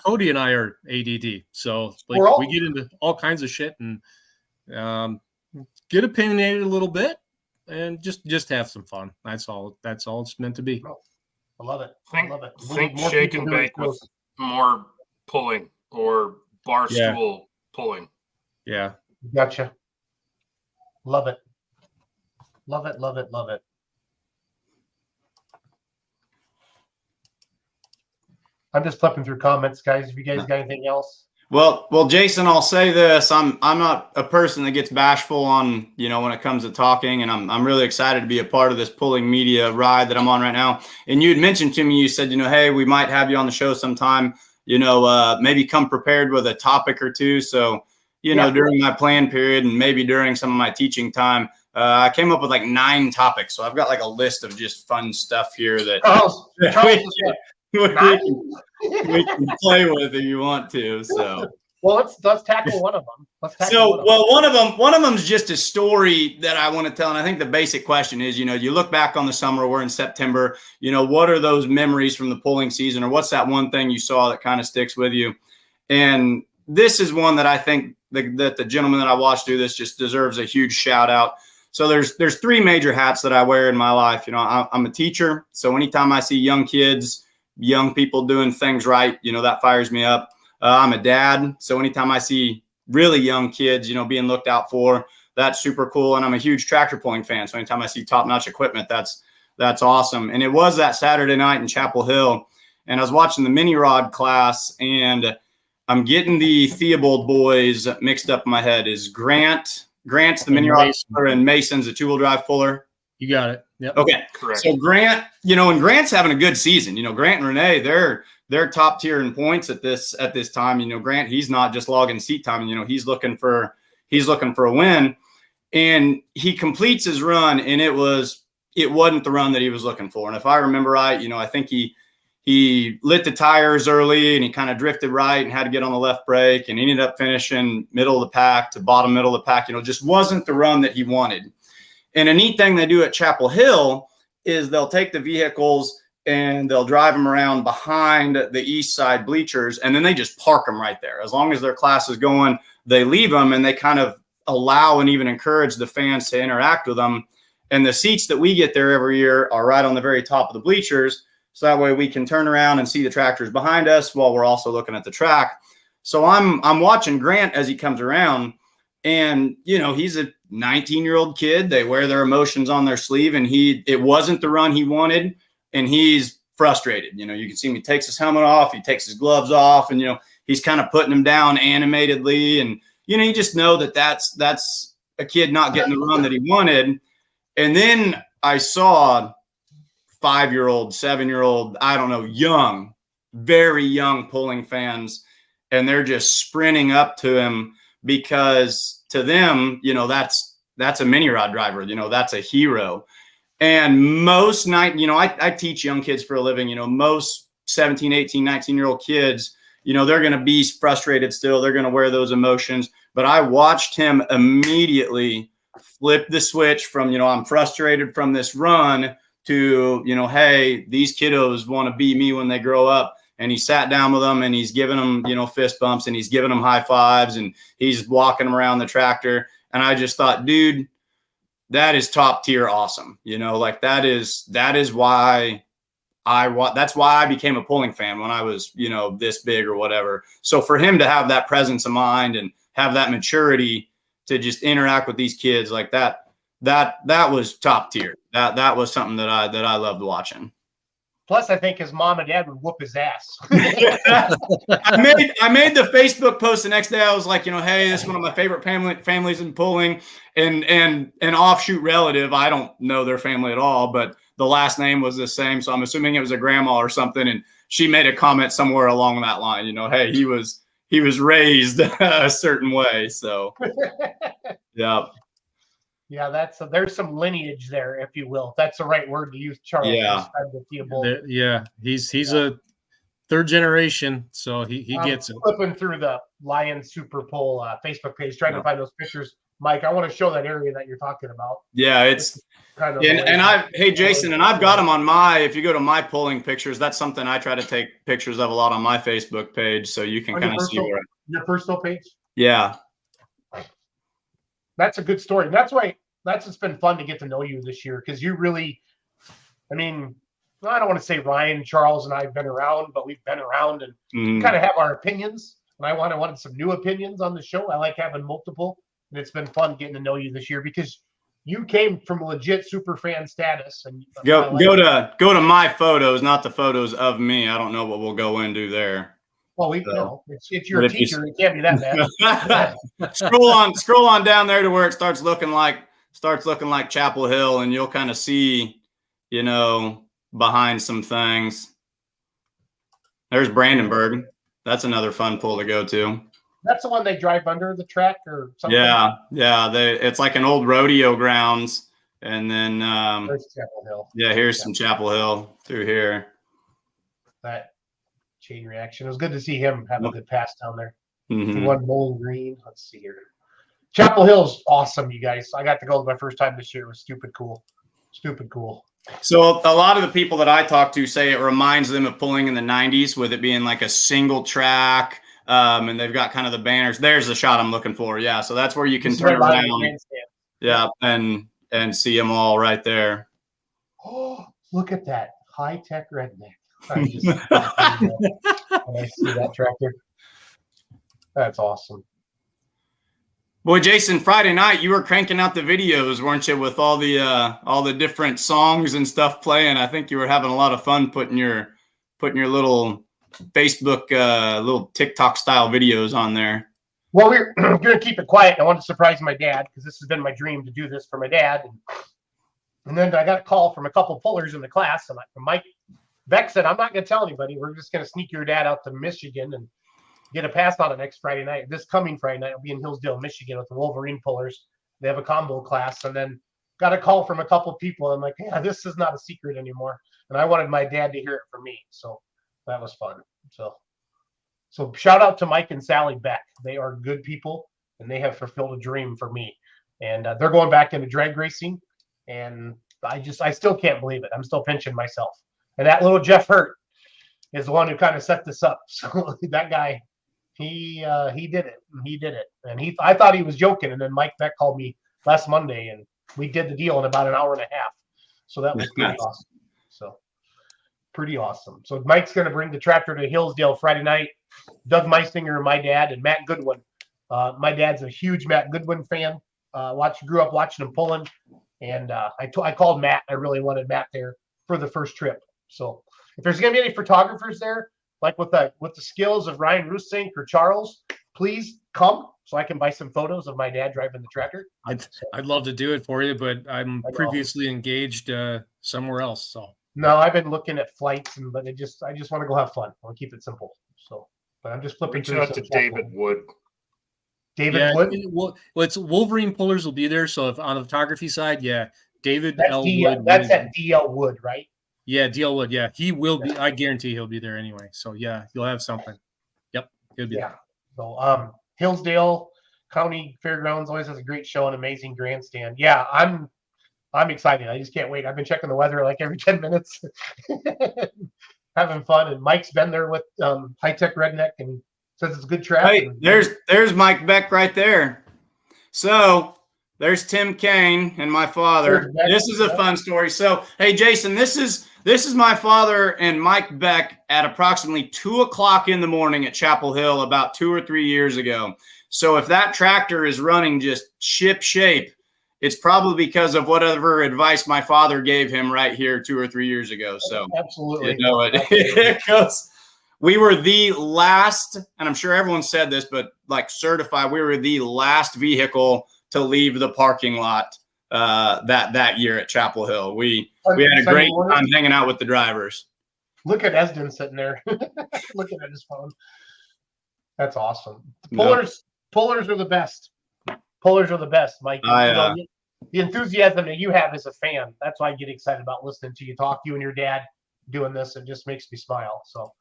Cody and I are ADD. So we get into all kinds of shit and get opinionated a little bit and just have some fun. That's all it's meant to be. I love it. I love it. Think shake and bake with more pulling or bar stool pulling. Yeah. Gotcha. Love it. Love it. Love it. Love it. I'm just flipping through comments, guys. If you guys got anything else. Well, Jason, I'll say this. I'm not a person that gets bashful on, when it comes to talking, and I'm really excited to be a part of this pulling media ride that I'm on right now. And you had mentioned to me, you said, hey, we might have you on the show sometime, maybe come prepared with a topic or two. So, during my plan period and maybe during some of my teaching time, I came up with like 9 topics. So I've got like a list of just fun stuff here that we can play with if you want to. So, well, let's tackle one of them. One of them's just a story that I want to tell. And I think the basic question is, you look back on the summer, we're in September, what are those memories from the pulling season, or what's that one thing you saw that kind of sticks with you? And this is one that I think that the gentleman that I watched do this just deserves a huge shout out. So there's 3 major hats that I wear in my life. I'm a teacher. So anytime I see young kids, young people doing things right, that fires me up. I'm a dad. So anytime I see really young kids, being looked out for, that's super cool. And I'm a huge tractor pulling fan. So anytime I see top-notch equipment, that's awesome. And it was that Saturday night in Chapel Hill. And I was watching the mini rod class, and I'm getting the Theobald boys mixed up in my head. Is Grant's the mini rod puller and Mason's a 2-wheel drive puller? You got it. Yep. Okay. Correct. So Grant, and Grant's having a good season. Grant and Renee, they're top tier in points at this time. Grant, he's not just logging seat time. He's looking for a win, and he completes his run, and it wasn't the run that he was looking for. And if I remember right, I think he lit the tires early and he kind of drifted right and had to get on the left brake, and he ended up finishing middle of the pack to bottom middle of the pack. Just wasn't the run that he wanted. And a neat thing they do at Chapel Hill is they'll take the vehicles and they'll drive them around behind the east side bleachers, and then they just park them right there. As long as their class is going, they leave them, and they kind of allow and even encourage the fans to interact with them. And the seats that we get there every year are right on the very top of the bleachers. So that way we can turn around and see the tractors behind us while we're also looking at the track. So I'm watching Grant as he comes around, and, he's a 19-year-old kid. They wear their emotions on their sleeve, and it wasn't the run he wanted, and he's frustrated. You can see him, he takes his helmet off, he takes his gloves off, and, he's kind of putting them down animatedly. And, you just know that that's a kid not getting the run that he wanted. And then I saw 5-year-old, 7-year-old, I don't know, young, very young pulling fans, and they're just sprinting up to him because to them, you know, that's a mini rod driver, you know, that's a hero. And most night, you know, I teach young kids for a living, you know, most 17, 18, 19-year-old kids, you know, they're going to be frustrated still. They're going to wear those emotions. But I watched him immediately flip the switch from, you know, I'm frustrated from this run to, you know, hey, these kiddos want to be me when they grow up. And he sat down with them and he's giving them, you know, fist bumps and he's giving them high fives and he's walking them around the tractor. And I just thought, dude, that is top tier awesome. You know, like that is why that's why I became a pulling fan when I was, you know, this big or whatever. So for him to have that presence of mind and have that maturity to just interact with these kids like that was top tier. That was something that I loved watching. Plus, I think his mom and dad would whoop his ass. I made the Facebook post the next day. I was like, you know, hey, this is one of my favorite families in pulling, and an offshoot relative. I don't know their family at all, but the last name was the same, so I'm assuming it was a grandma or something. And she made a comment somewhere along that line. You know, hey, he was raised a certain way. So, yeah. Yeah, there's some lineage there, if you will. If that's the right word to use, Charles. Yeah. Yeah, he's a third generation, so he gets it. Flipping through the Lions Super Bowl Facebook page, trying to find those pictures. Mike, I want to show that area that you're talking about. Yeah, it's kind of. Hey Jason, and I've got them on if you go to my pulling pictures, that's something I try to take pictures of a lot on my Facebook page, so you can kind of see where. Your personal page. Yeah. That's a good story. That's just been fun to get to know you this year because you really, I mean, I don't want to say Ryan, Charles, and I have been around, but we've been around and kind of have our opinions. And I wanted some new opinions on the show. I like having multiple, and it's been fun getting to know you this year because you came from legit super fan status. And go to my photos, not the photos of me. I don't know what we'll go into there. Well, know it's your teacher. It can't be that bad. Scroll on down there to where it starts looking like Chapel Hill, and you'll kind of see, you know, behind some things. There's Brandenburg. That's another fun pull to go to. That's the one they drive under the track or something. Yeah. It's like an old rodeo grounds, and then there's Chapel Hill. Yeah, here's some Chapel Hill through here. That chain reaction. It was good to see him have a good pass down there. Mm-hmm. One Bowling Green. Let's see here. Chapel Hill's awesome, you guys. I got to go my first time this year. It was stupid cool. So a lot of the people that I talk to say it reminds them of pulling in the 90s with it being like a single track, and they've got kind of the banners. There's the shot I'm looking for. Yeah, so that's where you can turn around. Yeah, and see them all right there. Oh, look at that high-tech redneck. I just when I see that tractor. That's awesome. Boy, Jason, Friday night you were cranking out the videos, weren't you, with all the different songs and stuff playing? I think you were having a lot of fun putting your little Facebook, little TikTok style videos on there. Well, we're going to keep it quiet. I wanted to surprise my dad because this has been my dream to do this for my dad. And then I got a call from a couple pullers in the class, and Mike Beck said, "I'm not going to tell anybody. We're just going to sneak your dad out to Michigan and get a pass on it next Friday night. This coming Friday night, I'll be in Hillsdale, Michigan with the Wolverine pullers. They have a combo class." And then got a call from a couple people. I'm like, yeah, this is not a secret anymore. And I wanted my dad to hear it from me. So that was fun. So shout out to Mike and Sally Beck. They are good people, and they have fulfilled a dream for me. And they're going back into drag racing. And I still can't believe it. I'm still pinching myself. And that little Jeff Hurt is the one who kind of set this up. So that guy, he did it. He did it. And I thought he was joking. And then Mike Beck called me last Monday, and we did the deal in about an hour and a half. So that was pretty awesome. So pretty awesome. So Mike's going to bring the tractor to Hillsdale Friday night. Doug Meisinger, my dad, and Matt Goodwin. My dad's a huge Matt Goodwin fan. Grew up watching him pulling. And I called Matt. I really wanted Matt there for the first trip. So if there's going to be any photographers there, like with the skills of Ryan Rusink or Charles, please come so I can buy some photos of my dad driving the tractor. I'd love to do it for you, but I'm previously engaged somewhere else. So no, I've been looking at flights, but I just want to go have fun. I'll keep it simple. So, but I'm just flipping through. Reach out to David Wood. David Yeah, Wood. well, it's Wolverine Pullers will be there. So if on the photography side, yeah, David That's L. D, Wood. that's at DL Wood, right? Yeah, DL Wood. Yeah, he will be. I guarantee he'll be there anyway. So yeah, you'll have something. Yep, he'll be Yeah. So Hillsdale County Fairgrounds always has a great show and amazing grandstand. Yeah, I'm excited. I just can't wait. I've been checking the weather like every 10 minutes, having fun. And Mike's been there with High Tech Redneck and says it's a good track. Hey, there's Mike Beck right there. So there's Tim Kane and my father. This is a fun story. So hey, Jason, this is my father and Mike Beck at approximately 2 o'clock in the morning at Chapel Hill about 2 or 3 years ago. So if that tractor is running just ship shape, it's probably because of whatever advice my father gave him right here 2 or 3 years ago. So absolutely, you know it goes. We were the last, and I'm sure everyone said this, but like certified, we were the last vehicle to leave the parking lot that year at Chapel Hill. We had a great time hanging out with the drivers. Look at Esden sitting there, looking at his phone. That's awesome. Pullers are the best. Pullers are the best, Mike. The enthusiasm that you have as a fan, that's why I get excited about listening to you talk. You and your dad doing this, it just makes me smile. So,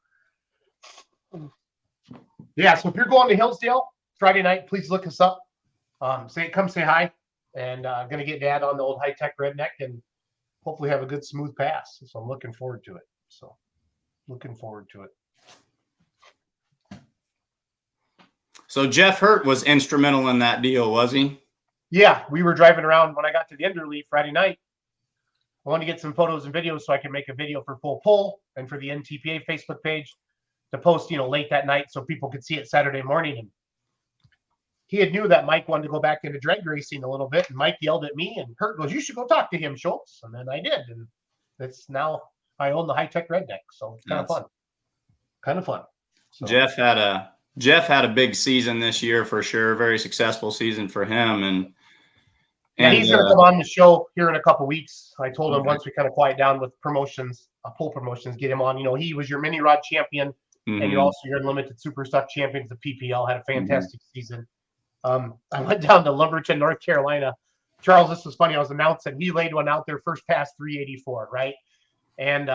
yeah. So if you're going to Hillsdale Friday night, please look us up. Come say hi, and gonna get Dad on the old High Tech Redneck, and hopefully have a good smooth pass. So I'm looking forward to it. So Jeff Hurt was instrumental in that deal, was he? Yeah, we were driving around when I got to the Enderley Friday night. I wanted to get some photos and videos so I can make a video for Full Pull and for the NTPA Facebook page to post, late that night so people could see it Saturday morning. And he had knew that Mike wanted to go back into drag racing a little bit, and Mike yelled at me, and Hurt goes, "You should go talk to him, Schultz." And then I did, and it's now I own the High Tech Redneck, so it's kind of fun. So. Jeff had a big season this year for sure, very successful season for him, and he's going to come on the show here in a couple weeks. I told him once we kind of quiet down with promotions, Pull Promotions, get him on. He was your mini rod champion, and you're also your unlimited super stock champion. The PPL had a fantastic season. I went down to Lumberton, North Carolina. Charles, this was funny. I was announcing he laid one out there, first pass 384, right? And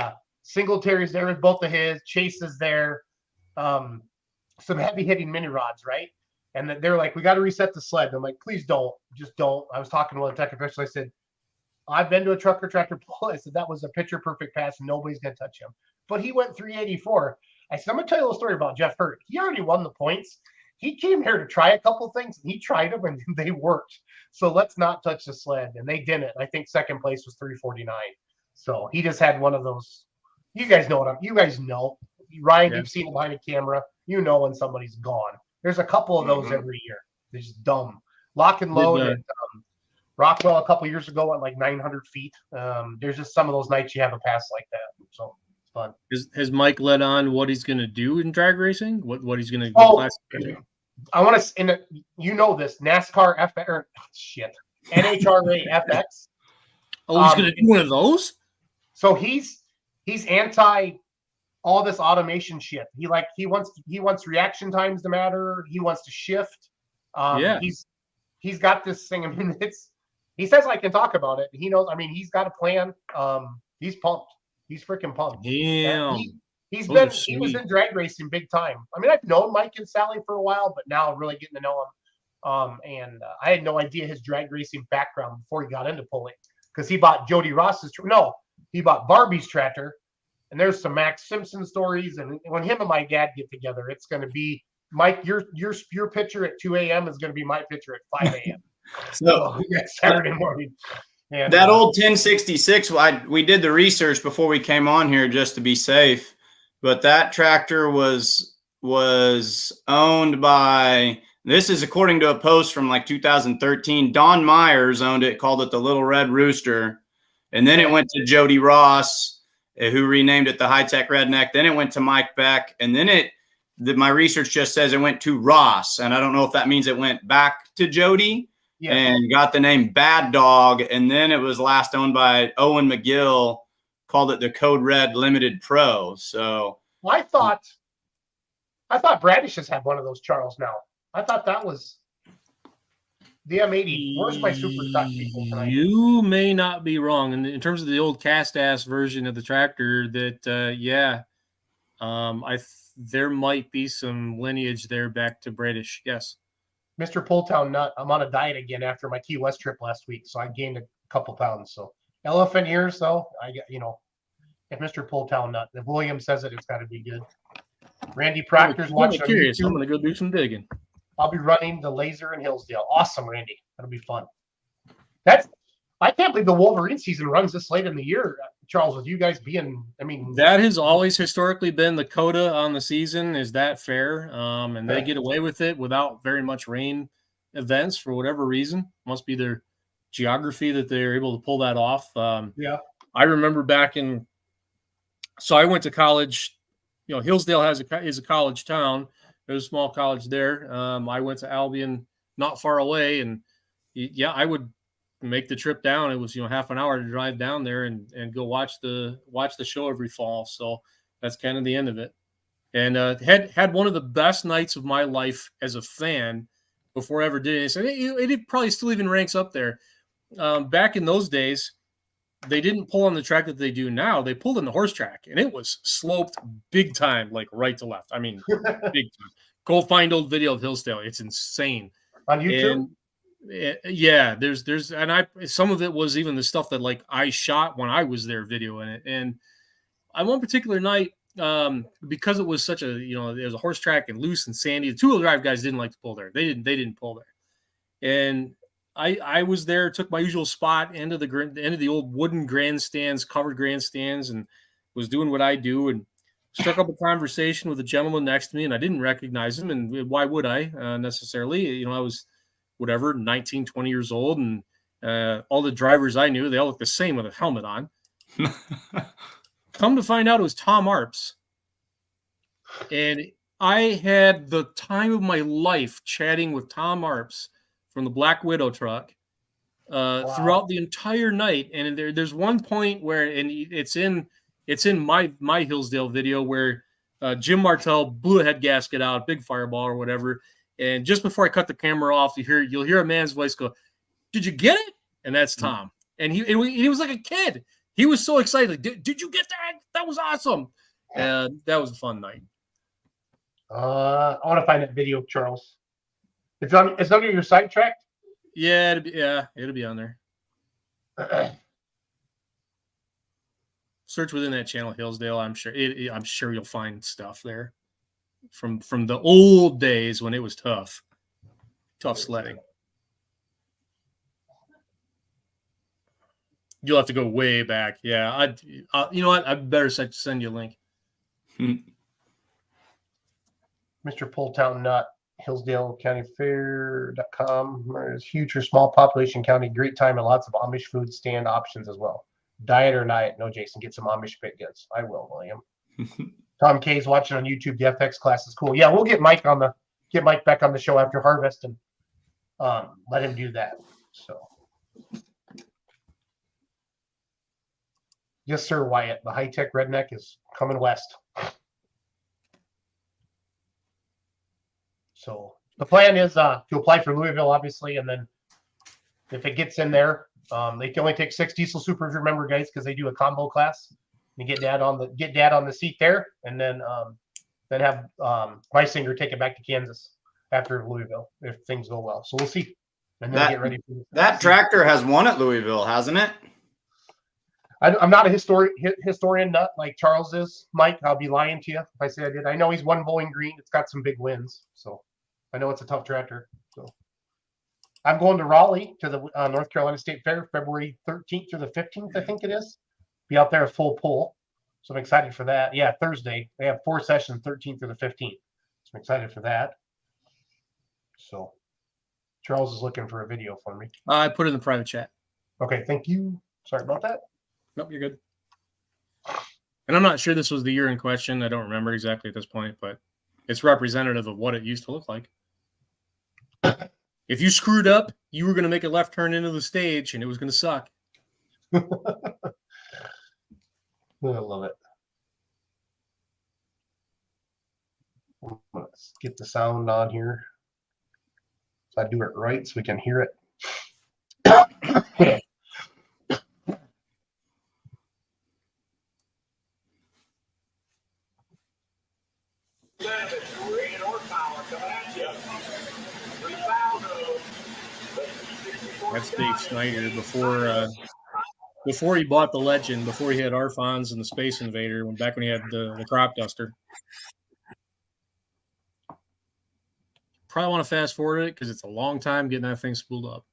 Singletary's there with both of his. Chase is there. Some heavy hitting mini rods, right? And they're like, "We got to reset the sled." And I'm like, "Please don't, just don't." I was talking to one tech official. I said, "I've been to a trucker tractor pull." I said, "That was a picture perfect pass. Nobody's going to touch him." But he went 384. I said, "I'm going to tell you a little story about Jeff Hurt. He already won the points. He came here to try a couple things, and he tried them, and they worked. So let's not touch the sled." And they didn't. I think second place was 349. So he just had one of those. You guys know you guys know. Ryan, You've seen it behind a camera. You know when somebody's gone. There's a couple of those every year. They're just dumb. Lock and load at Rockwell a couple years ago at like 900 feet. There's just some of those nights you have a pass like that. So it's fun. Has Mike let on what he's going to do in drag racing? What he's going to do? I want to, and this NASCAR NHRA FX. Oh, he's going to do one of those? So he's anti all this automation shit. He wants reaction times to matter. He wants to shift. He's got this thing. I mean, he says I can talk about it. He knows. I mean, he's got a plan. He's pumped. He's freaking pumped. Damn. He was in drag racing big time. I mean, I've known Mike and Sally for a while, but now I'm really getting to know him. And I had no idea his drag racing background before he got into pulling, because he bought Jody Ross's. He bought Barbie's tractor. And there's some Max Simpson stories, and when him and my dad get together, it's going to be Mike. Your picture at 2 a.m. is going to be my picture at 5 a.m. So Saturday morning. And that old 1066. We did the research before we came on here just to be safe, but that tractor was owned by. This is according to a post from like 2013. Don Myers owned it, called it the Little Red Rooster, and then it went to Jody Ross, who renamed it the High Tech Redneck. Then it went to Mike Beck, and then my research just says it went to Ross, and I don't know if that means it went back to Jody and got the name Bad Dog, and then it was last owned by Owen McGill, called it the Code Red Limited Pro. So I thought Bradish's had one of those, Charles. Now I thought that was The M80. Where's my super stock people tonight? You may not be wrong. And in terms of the old cast-ass version of the tractor, there might be some lineage there back to British. Yes. Mr. Pulltown Nut. I'm on a diet again after my Key West trip last week, so I gained a couple pounds. So elephant ears, though, I get, if Mr. Pulltown Nut, if William says it, it's got to be good. Randy Proctor's watching on curious. I'm YouTube. going to go do some digging. I'll be running the laser in Hillsdale. Awesome, Randy. That'll be fun. I can't believe the Wolverine season runs this late in the year, Charles, with you guys being, that has always historically been the coda on the season. Is that fair? And they get away with it without very much rain events for whatever reason. Must be their geography that they're able to pull that off. Yeah. I remember so I went to college. Hillsdale is a college town. There's a small college there. I went to Albion, not far away, and I would make the trip down. It was half an hour to drive down there and go watch the show every fall. So that's kind of the end of it. And had one of the best nights of my life as a fan before I ever did it. So it probably still even ranks up there. Back in those days, they didn't pull on the track that they do now. They pulled in the horse track, and it was sloped big time, like right to left. I mean, big time. Go find old video of Hillsdale. It's insane. On YouTube? And, there's some of it was even the stuff that like I shot when I was there videoing it. And on one particular night, because it was such a, there was a horse track and loose and sandy, the two-wheel drive guys didn't like to pull there. They didn't pull there. And I was there, took my usual spot, end of the old wooden grandstands, covered grandstands, and was doing what I do, and struck up a conversation with a gentleman next to me, and I didn't recognize him, and why would I necessarily? I was 19, 20 years old, and all the drivers I knew, they all looked the same with a helmet on. Come to find out, it was Tom Arps, and I had the time of my life chatting with Tom Arps from the Black Widow truck throughout the entire night. And there's one point where, and it's in my Hillsdale video, where Jim Martell blew a head gasket out, big fireball or whatever. And just before I cut the camera off, you'll hear a man's voice go, "Did you get it?" And that's Tom. And he was like a kid. He was so excited. Like, did you get that? That was awesome. And that was a fun night. I want to find that video, Charles. It's under your sidetracked? Yeah, it'll be on there. Search within that channel, Hillsdale. I'm sure you'll find stuff there from the old days when it was tough sledding. You'll have to go way back. Yeah, you know what? I better send you a link. Mr. Pulltown Nut. Hillsdale County Fair.com. There's huge or small population county, great time, and lots of Amish food stand options as well. Diet or night? No, Jason, get some Amish pit goods. I will, William. Tom K's watching on YouTube. The FX class is cool. Yeah, we'll get Mike back on the show after harvest and let him do that. So, yes, sir, Wyatt. The high-tech redneck is coming west. So the plan is to apply for Louisville, obviously, and then if it gets in there, they can only take 6 diesel supers. Remember, guys, because they do a combo class. You get dad on the seat there, and then have Meisinger take it back to Kansas after Louisville if things go well. So we'll see, and then get ready for that. Tractor has won at Louisville, hasn't it? I'm not a historian nut like Charles is, Mike. I'll be lying to you if I say I did. I know he's won Bowling Green. It's got some big wins, so I know it's a tough tractor. So I'm going to Raleigh to the North Carolina State Fair, February 13th through the 15th, I think it is. Be out there at full pull, so I'm excited for that. Yeah, Thursday they have 4 sessions, 13th through the 15th. So I'm excited for that. So Charles is looking for a video for me. I put it in the private chat. Okay, thank you. Sorry about that. Nope, you're good. And I'm not sure this was the year in question. I don't remember exactly at this point, but it's representative of what it used to look like. If you screwed up, you were going to make a left turn into the stage, and it was going to suck. I love it. Let's get the sound on here. So I do it right so we can hear it. That's Dave Snyder before he bought the Legend, before he had Arfons and the Space Invader, back when he had the Crop Duster. Probably want to fast forward it because it's a long time getting that thing spooled up.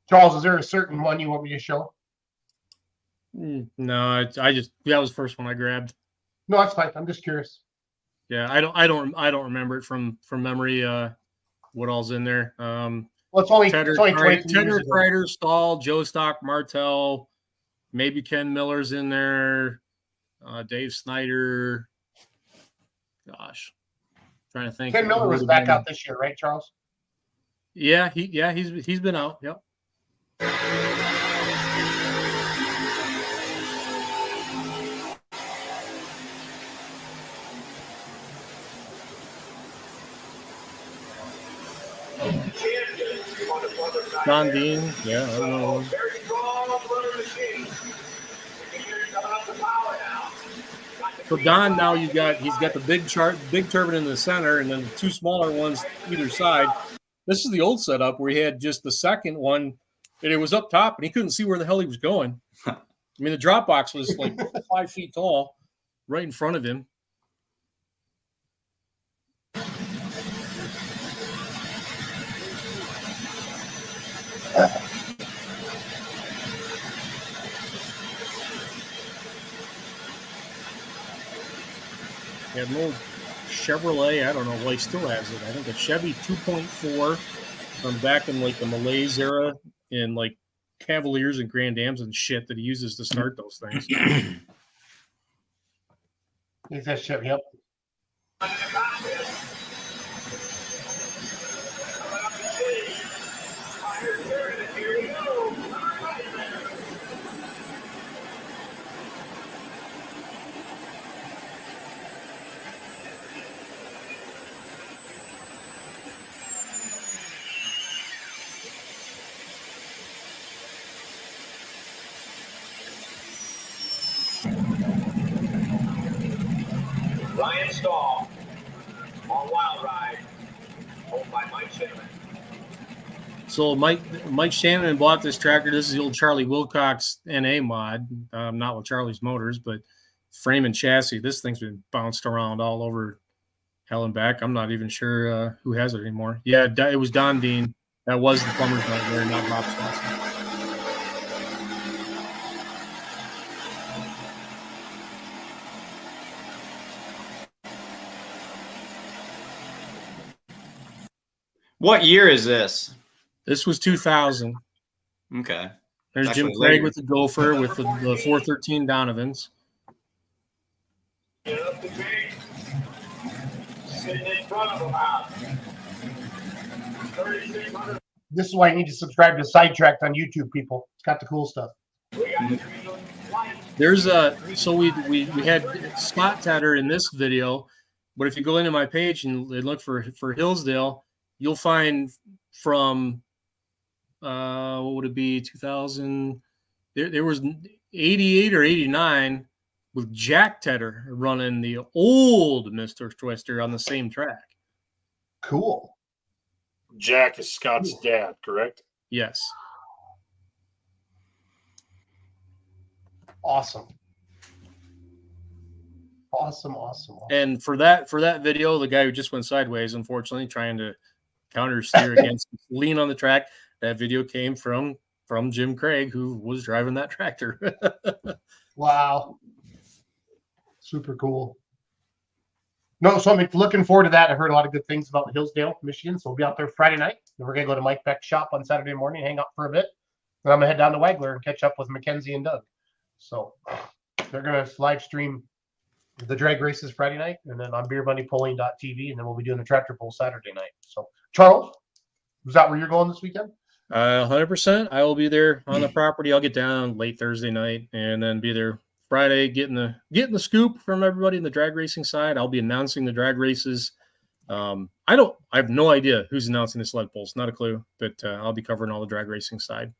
Charles, is there a certain one you want me to show? No, I just that was the first one I grabbed. No, that's fine. I'm just curious. Yeah, I don't remember it from memory. What all's in there? Well, it's only 23 years Tedder, ago. Kreider, Stahl, Joe Stock, Martell, maybe Ken Miller's in there. Dave Snyder. Gosh, trying to think. Ken Miller was back out this year, right, Charles? Yeah, he's been out. Yep. Don Dean, yeah, I don't know. So Don, now he's got the big turbine in the center, and then the two smaller ones either side. This is the old setup where he had just the second one, and it was up top, and he couldn't see where the hell he was going. I mean, the drop box was like 5 feet tall, right in front of him. He had an old Chevrolet, I don't know, well, he still has it. I think a Chevy 2.4 from back in like the Malaise era in like Cavaliers and Grand Ams and shit that he uses to start those things. He's that shit, yep. Ryan Stahl on Wild Ride, owned by Mike Shannon. So Mike Shannon bought this tractor. This is the old Charlie Wilcox NA mod, not with Charlie's motors, but frame and chassis. This thing's been bounced around all over hell and back. I'm not even sure who has it anymore. Yeah, it was Don Dean. That was the plumber's nightmare, not Bob Swanson. What year is this? This was 2000. Okay. There's Actually Jim Craig later. with the Gopher with the 413 Donovans. Get up the gate. Sitting in front of them out. 3,600. This is why you need to subscribe to Sidetracked on YouTube, people. It's got the cool stuff. We got 3 lights. There's so we had Scott Tedder in this video, but if you go into my page and look for Hillsdale, you'll find from what would it be, 2000? There was 88 or 89 with Jack Tedder running the old Mr. Twister on the same track. Cool. Jack is Scott's dad, correct? Yes. Awesome. Awesome. And for that video, the guy who just went sideways, unfortunately, trying to counter steer against lean on the track, that video came from Jim Craig, who was driving that tractor. Wow. Super cool. No, so I'm looking forward to that. I heard a lot of good things about Hillsdale, Michigan. So we'll be out there Friday night. Then we're going to go to Mike Beck's shop on Saturday morning, hang out for a bit. Then I'm going to head down to Wagler and catch up with Mackenzie and Doug. So they're going to live stream the drag races Friday night, and then on beerbunnypolling.tv, and then we'll be doing the tractor pull Saturday night. So, Charles, is that where you're going this weekend? 100%. I will be there on the property. I'll get down late Thursday night and then be there Friday, getting the scoop from everybody in the drag racing side. I'll be announcing the drag races. I have no idea who's announcing the sled pulls, not a clue, but I'll be covering all the drag racing side.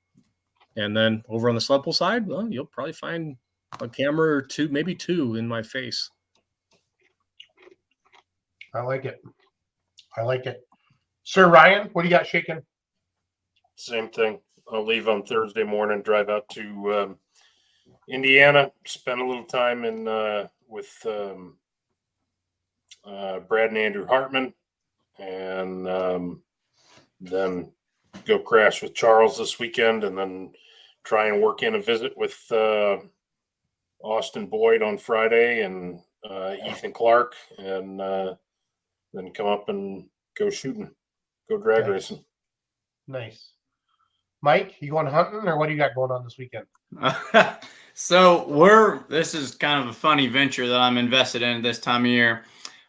And then over on the sled pull side, well, you'll probably find a camera or two, maybe two, in my face. I like it. Sir Ryan, what do you got shaking? Same thing. I'll leave on Thursday morning, drive out to Indiana, spend a little time with Brad and Andrew Hartman, and then go crash with Charles this weekend, and then try and work in a visit with Austin Boyd on Friday and Ethan Clark, and then come up and go shooting, go drag racing. Nice. Mike, you going hunting, or what do you got going on this weekend? So this is kind of a funny venture that I'm invested in this time of year.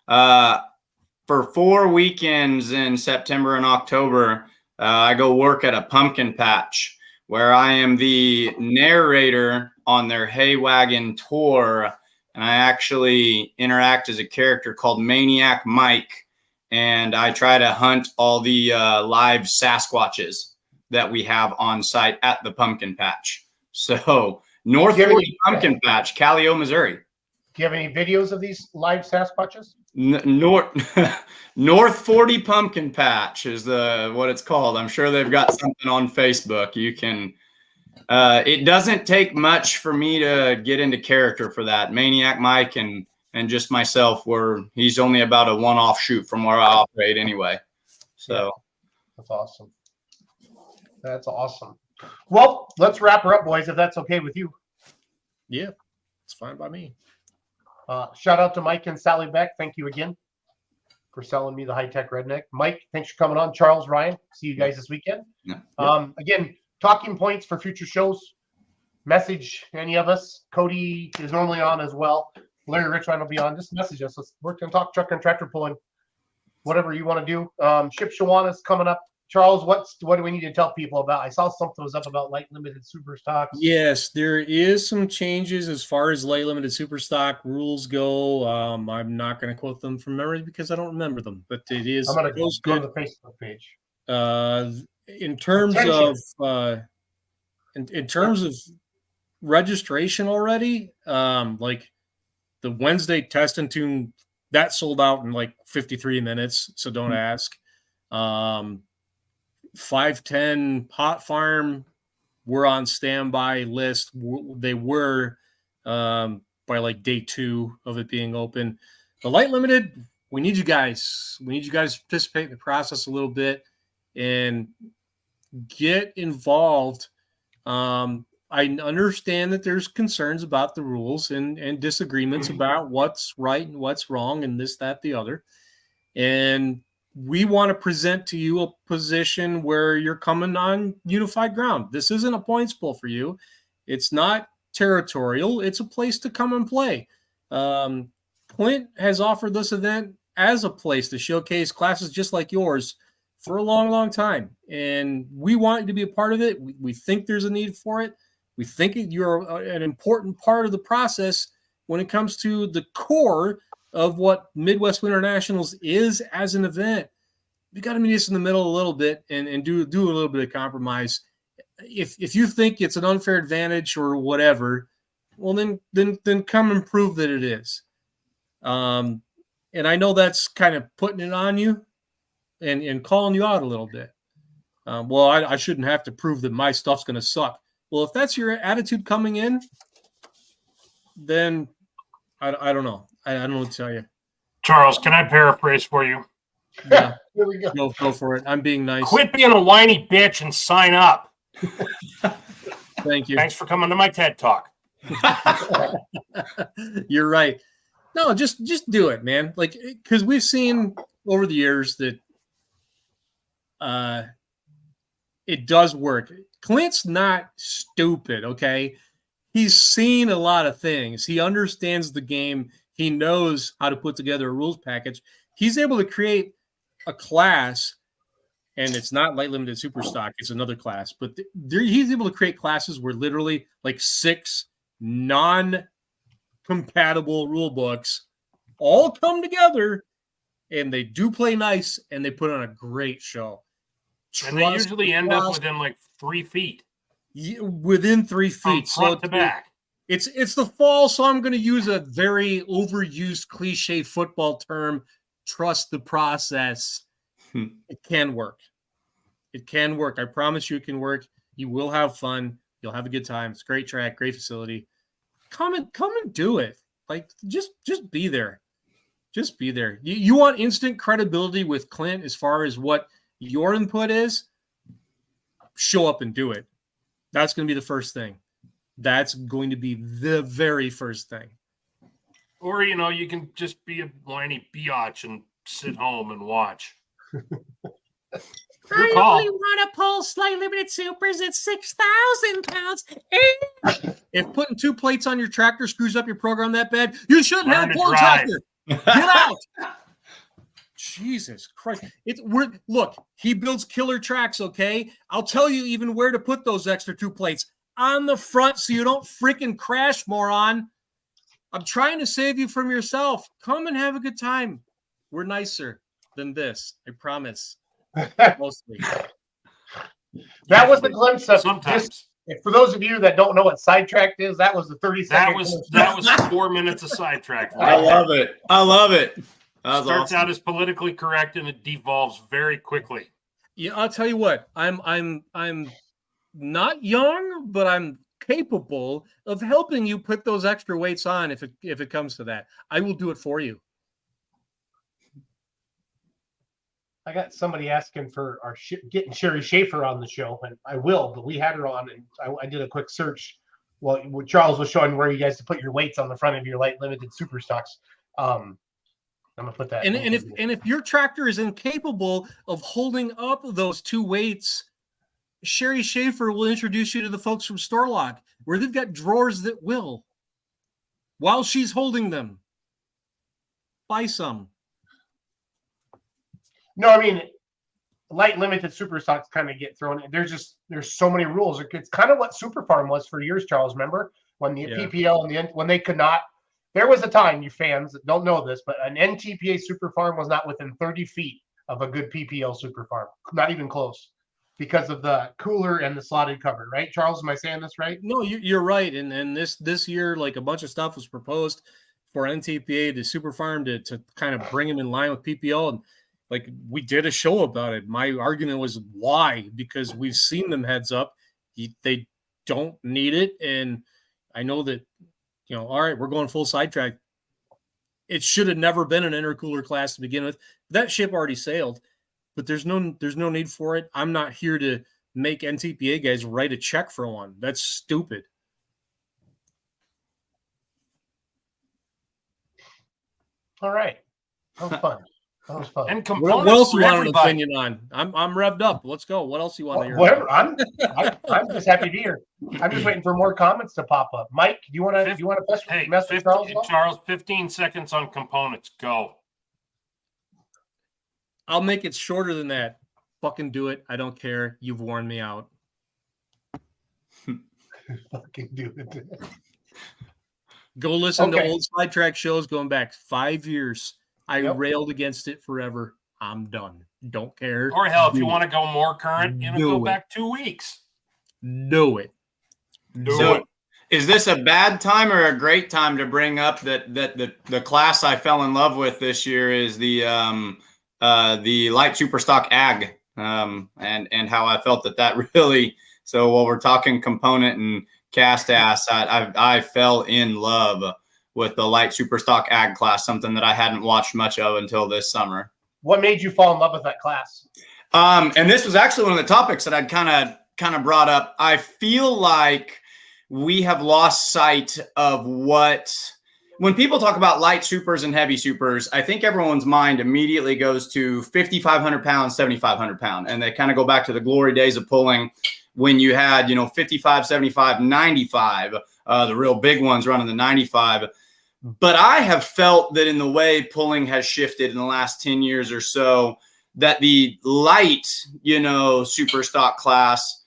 For 4 weekends in September and October, I go work at a pumpkin patch where I am the narrator on their hay wagon tour. And I actually interact as a character called Maniac Mike. And I try to hunt all the live Sasquatches that we have on site at the pumpkin patch. So North 40 Pumpkin Patch, Callio, Missouri. Do you have any videos of these live Sasquatches? North 40 Pumpkin Patch is what it's called. I'm sure they've got something on Facebook. You can. It doesn't take much for me to get into character for that. Maniac Mike and just myself, he's only about a one-off shoot from where I operate anyway. So that's awesome. That's awesome. Well, let's wrap her up, boys, if that's okay with you. Yeah, it's fine by me. Shout out to Mike and Sally Beck. Thank you again for selling me the high-tech redneck. Mike, thanks for coming on. Charles, Ryan, see you guys this weekend. Yeah. Again, talking points for future shows. Message any of us. Cody is normally on as well. Larry Richline will be on. Just message us. We're going to talk truck and tractor pulling, whatever you want to do. Ship Shawana's coming up. Charles, what do we need to tell people about? I saw something was up about light limited super stocks. Yes, there is some changes as far as light limited super stock rules go. I'm not going to quote them from memory because I don't remember them, but it is. I'm going to go to the Facebook page. In terms of registration already, like the Wednesday test and tune that sold out in like 53 minutes. So don't ask. 510 Pot Farm were on standby list. They were by like day 2 of it being open. The light limited, we need you guys. We need you guys to participate in the process a little bit and get involved. I understand that there's concerns about the rules and disagreements about what's right and what's wrong and this, that, the other. And we want to present to you a position where you're coming on unified ground. This isn't a points pool for you. It's not territorial. It's a place to come and play. Clint has offered this event as a place to showcase classes just like yours for a long, long time. And we want you to be a part of it. We think there's a need for it. We think you're an important part of the process when it comes to the core of what Midwest Winter Nationals is as an event. We got to meet us in the middle a little bit and do a little bit of compromise. If you think it's an unfair advantage or whatever, well, then come and prove that it is. And I know that's kind of putting it on you and calling you out a little bit. Well, I shouldn't have to prove that my stuff's going to suck. Well, if that's your attitude coming in, then I don't know. I don't know what to tell you. Charles, can I paraphrase for you? Yeah, Here we go. go for it. I'm being nice. Quit being a whiny bitch and sign up. Thank you. Thanks for coming to my TED Talk. You're right. No, just do it, man. Like, because we've seen over the years that it does work. Clint's not stupid, okay? He's seen a lot of things. He understands the game. He knows how to put together a rules package. He's able to create a class, and it's not light limited super stock. It's another class, but he's able to create classes where literally like 6 non-compatible rule books all come together, and they do play nice, and they put on a great show. And they usually end up within like 3 feet. Within 3 feet, from front to back. It's the fall, so I'm going to use a very overused cliche football term. Trust the process. It can work. It can work. I promise you, it can work. You will have fun. You'll have a good time. It's a great track, great facility. Come and do it. Like just be there. Just be there. You want instant credibility with Clint as far as what your input is. Show up and do it. That's going to be the first thing. That's going to be the very first thing. Or, you can just be a whiny biatch and sit home and watch. I only want to pull slight limited supers at 6,000 pounds. If putting 2 plates on your tractor screws up your program that bad, you shouldn't have pulled tractor. Get out. Jesus Christ. Look, he builds killer tracks, okay? I'll tell you even where to put those extra 2 plates. On the front so you don't freaking crash, moron. I'm trying to save you from yourself. Come and have a good time. We're nicer than this. I promise. Mostly. That was the glimpse of sometimes. For those of you that don't know what sidetracked is, that was the 30-second. That was 4 minutes of sidetrack. I love it. I love it. Starts awesome. Out as politically correct and it devolves very quickly. Yeah, I'll tell you what. I'm not young, but I'm capable of helping you put those extra weights on if it comes to that. I will do it for you. I got somebody asking for getting Sherry Schaefer on the show, and I will, but we had her on, and I did a quick search. Well, Charles was showing where you guys to put your weights on the front of your light limited super stocks. I'm gonna put that. And if your tractor is incapable of holding up those 2 weights, Sherry Schaefer will introduce you to the folks from Storlock, where they've got drawers that will, while she's holding them. Buy some. No, I mean, light limited super stocks kind of get thrown in. There's so many rules. It's kind of what Super Farm was for years, Charles. Remember when the PPL and when they could not. There was a time, you fans that don't know this, but an NTPA Super Farm was not within 30 feet of a good PPL Super Farm, not even close, because of the cooler and the slotted cover. Right, Charles? Am I saying this right? No, you're right. And this year, like a bunch of stuff was proposed for NTPA to Super Farm to kind of bring them in line with PPL. And like we did a show about it. My argument was why? Because we've seen them heads up. They don't need it. And I know that, all right, we're going full sidetrack. It should have never been an intercooler class to begin with. That ship already sailed, but there's no need for it. I'm not here to make NTPA guys write a check for one. That's stupid. All right. That was fun. That was fun. And what else you want an opinion on? I'm revved up. Let's go. What else you want to hear? Whatever. I'm just happy to be here. I'm just waiting for more comments to pop up. Mike, do you want to mess with Charles? Charles, 15 seconds on components. Go. I'll make it shorter than that. Fucking do it. I don't care. You've worn me out. Fucking do it. Go listen to old sidetrack shows going back 5 years. I railed against it forever. I'm done. Don't care. Or hell, if you want to go more current, go back 2 weeks. Do it. Do it. Is this a bad time or a great time to bring up that the class I fell in love with this year is the light superstock ag, and how I felt that really. So while we're talking component and cast ass, I fell in love with the light superstock ag class, something that I hadn't watched much of until this summer. What made you fall in love with that class? And this was actually one of the topics that I'd kind of brought up. I feel like we have lost sight of what when people talk about light supers and heavy supers, I think everyone's mind immediately goes to 5,500 pounds, 7,500 pound. And they kind of go back to the glory days of pulling when you had, 55, 75, 95, the real big ones running the 95. But I have felt that in the way pulling has shifted in the last 10 years or so, that the light, super stock class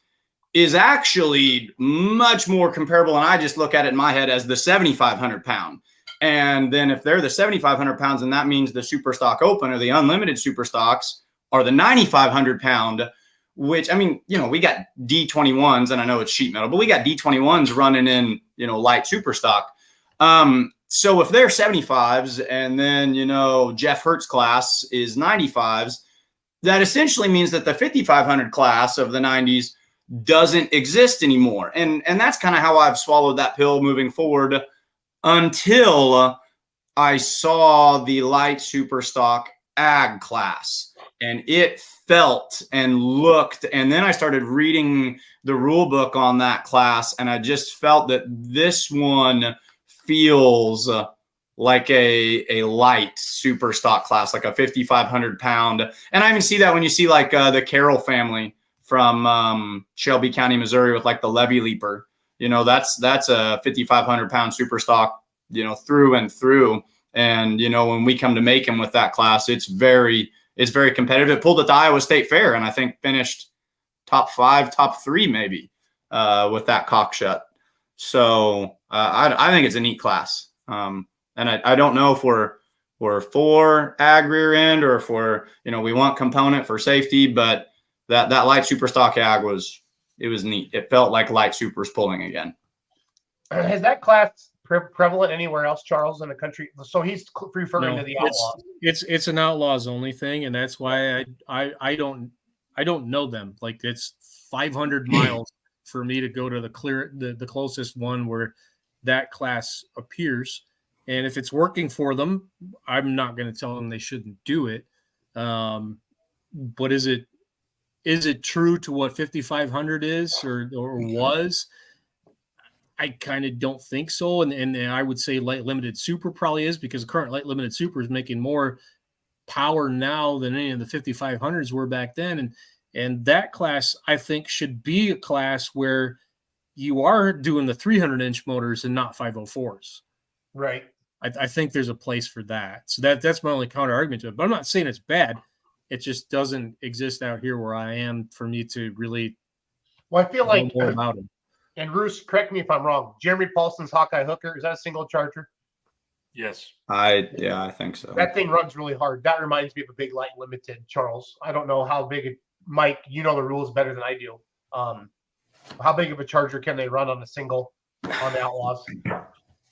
is actually much more comparable. And I just look at it in my head as the 7,500 pound. And then if they're the 7,500 pounds, and that means the super stock open or the unlimited super stocks are the 9,500 pound, which, we got D21s, and I know it's sheet metal, but we got D21s running in, light super stock. So if they're 75s and then, Jeff Hurt's class is 95s, that essentially means that the 5,500 class of the 90s doesn't exist anymore. And that's kind of how I've swallowed that pill moving forward until I saw the light super stock ag class, and it felt and looked, and then I started reading the rule book on that class, and I just felt that this one feels like a light super stock class, like a 5,500 pound. And I even see that when you see like the Carroll family from Shelby County, Missouri, with like the Levy Leaper. That's a 5,500 pound super stock, through and through. And, when we come to make him with that class, it's very competitive. It pulled at the Iowa State Fair, and I think finished top 5, top 3, maybe, with that cock shut. So I think it's a neat class. And I don't know if we're for ag rear end or if we want component for safety, but that light super stock ag was neat. It felt like light supers pulling again. Has that class prevalent anywhere else, Charles, in the country? So he's referring to the outlaws. It's an outlaws only thing, and that's why I don't know them. Like, it's 500 miles for me to go to the closest one where that class appears. And if it's working for them, I'm not going to tell them they shouldn't do it. But is it true to what 5,500 is or was? I kind of don't think so. And I would say light limited super probably is, because the current light limited super is making more power now than any of the 5,500s were back then. And that class, I think, should be a class where you are doing the 300-inch motors and not 504s. Right. I think there's a place for that. So that's my only counter argument to it. But I'm not saying it's bad. It just doesn't exist out here where I am for me to really I feel like know more about it. And Roos, correct me if I'm wrong. Jeremy Paulson's Hawkeye Hooker, is that a single charger? Yes. I think so. That thing runs really hard. That reminds me of a big light limited, Charles. I don't know how big Mike, you know the rules better than I do. How big of a charger can they run on a single on the Outlaws?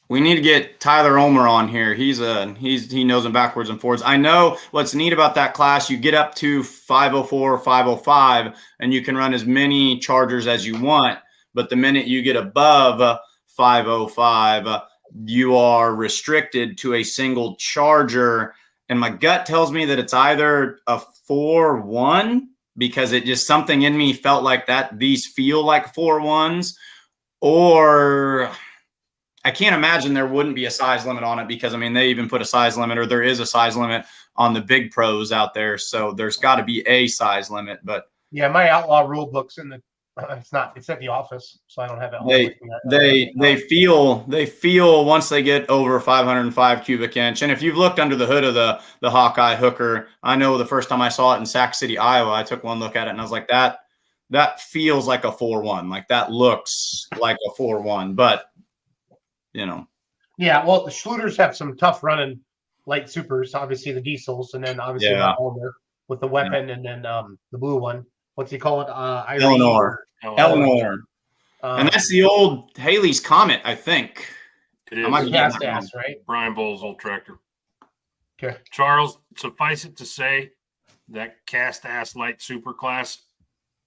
We need to get Tyler Ulmer on here. He knows them backwards and forwards. I know what's neat about that class. You get up to 504 or 505, and you can run as many chargers as you want. But the minute you get above 505, you are restricted to a single charger. And my gut tells me that it's either a 4-1, because it just something in me felt like that these feel like 4-1s, or I can't imagine there wouldn't be a size limit on it, because they even put a size limit, or there is a size limit on the big pros out there. So there's got to be a size limit. But yeah, my Outlaw rule book's in the it's at the office, so I don't have it. They feel once they get over 505 cubic inch. And if you've looked under the hood of the Hawkeye Hooker, I know the first time I saw it in Sac City, Iowa, I took one look at it and I was like, that feels like a 4-1. Like, that looks like a 4-1, but Yeah, well, the Schluters have some tough running light supers, obviously the diesels, and then obviously the Ulmer with the weapon, and then the blue one. What's he call it? Eleanor. And that's the old Haley's Comet, I think. It is. Cast ass, right? Brian Bull's old tractor. Okay. Charles, suffice it to say, that cast ass light super class,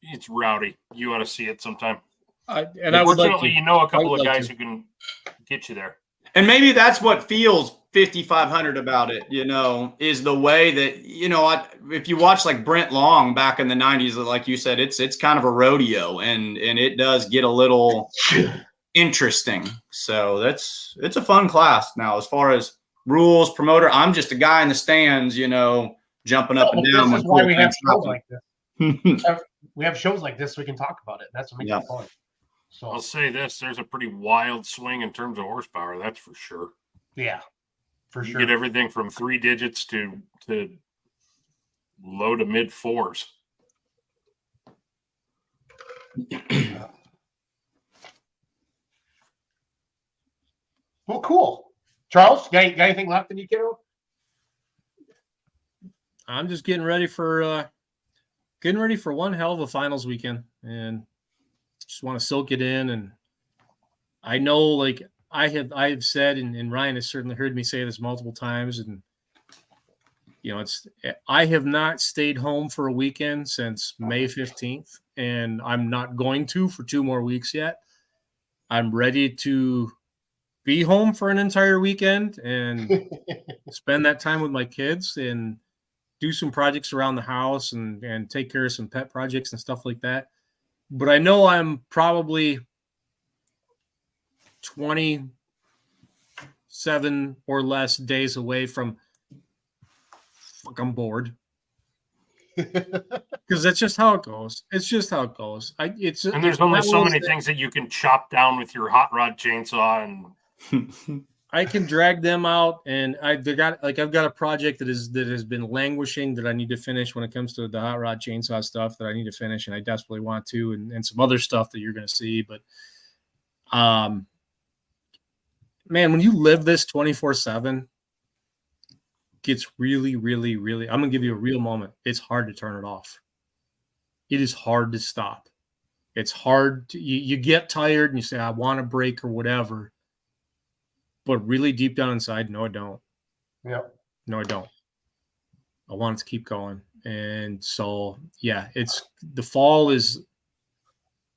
it's rowdy. You ought to see it sometime. Unfortunately, a couple of guys who can get you there. And maybe that's what feels 5,500 about it, is the way that, if you watch like Brent Long back in the 90s, like you said, it's kind of a rodeo, and it does get a little interesting. So it's a fun class. Now, as far as rules, promoter, I'm just a guy in the stands, jumping up and down. This is why we have shows like this. this. We have shows like this so we can talk about it. That's what makes it fun. So I'll say this: there's a pretty wild swing in terms of horsepower. That's for sure. yeah, for You sure. get everything from 3 digits to low to mid 4s. Well, cool. Charles, got anything left in you, kiddo? I'm just getting ready for one hell of a finals weekend, and just want to soak it in. And I know, like I have said, and Ryan has certainly heard me say this multiple times, and I have not stayed home for a weekend since May 15th, and I'm not going to for 2 more weeks yet. I'm ready to be home for an entire weekend and spend that time with my kids and do some projects around the house and take care of some pet projects and stuff like that. But I know I'm probably 27 or less days away from I'm bored. Because that's just how it goes. It's just how it goes. And there's only so many things that you can chop down with your hot rod chainsaw, and I can drag them out, and I've got a project that has been languishing that I need to finish when it comes to the hot rod chainsaw stuff that I need to finish, and I desperately want to, and some other stuff that you're going to see. But, man, when you live this 24/7, gets really, really, really. I'm going to give you a real moment. It's hard to turn it off. It is hard to stop. It's hard. You get tired and you say, I want a break or whatever. But really deep down inside, no, I don't. Yep. No, I don't. I want it to keep going. And so, yeah, the fall is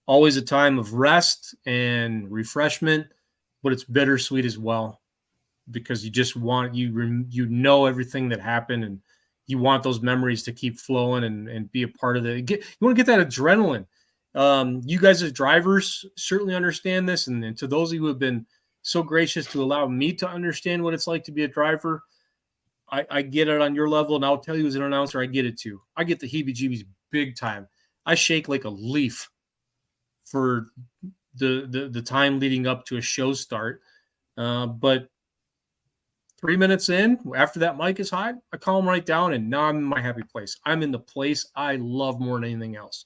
always a time of rest and refreshment, but it's bittersweet as well because you just want, everything that happened and you want those memories to keep flowing and be a part of it. You want to get that adrenaline. You guys as drivers certainly understand this. And to those of you who have been so gracious to allow me to understand what it's like to be a driver, I get it on your level. And I'll tell you as an announcer, I get it too. I get the heebie-jeebies big time. I shake like a leaf for the time leading up to a show start. But 3 minutes in, after that mic is hot, I calm right down, and now I'm in my happy place. I'm in the place I love more than anything else.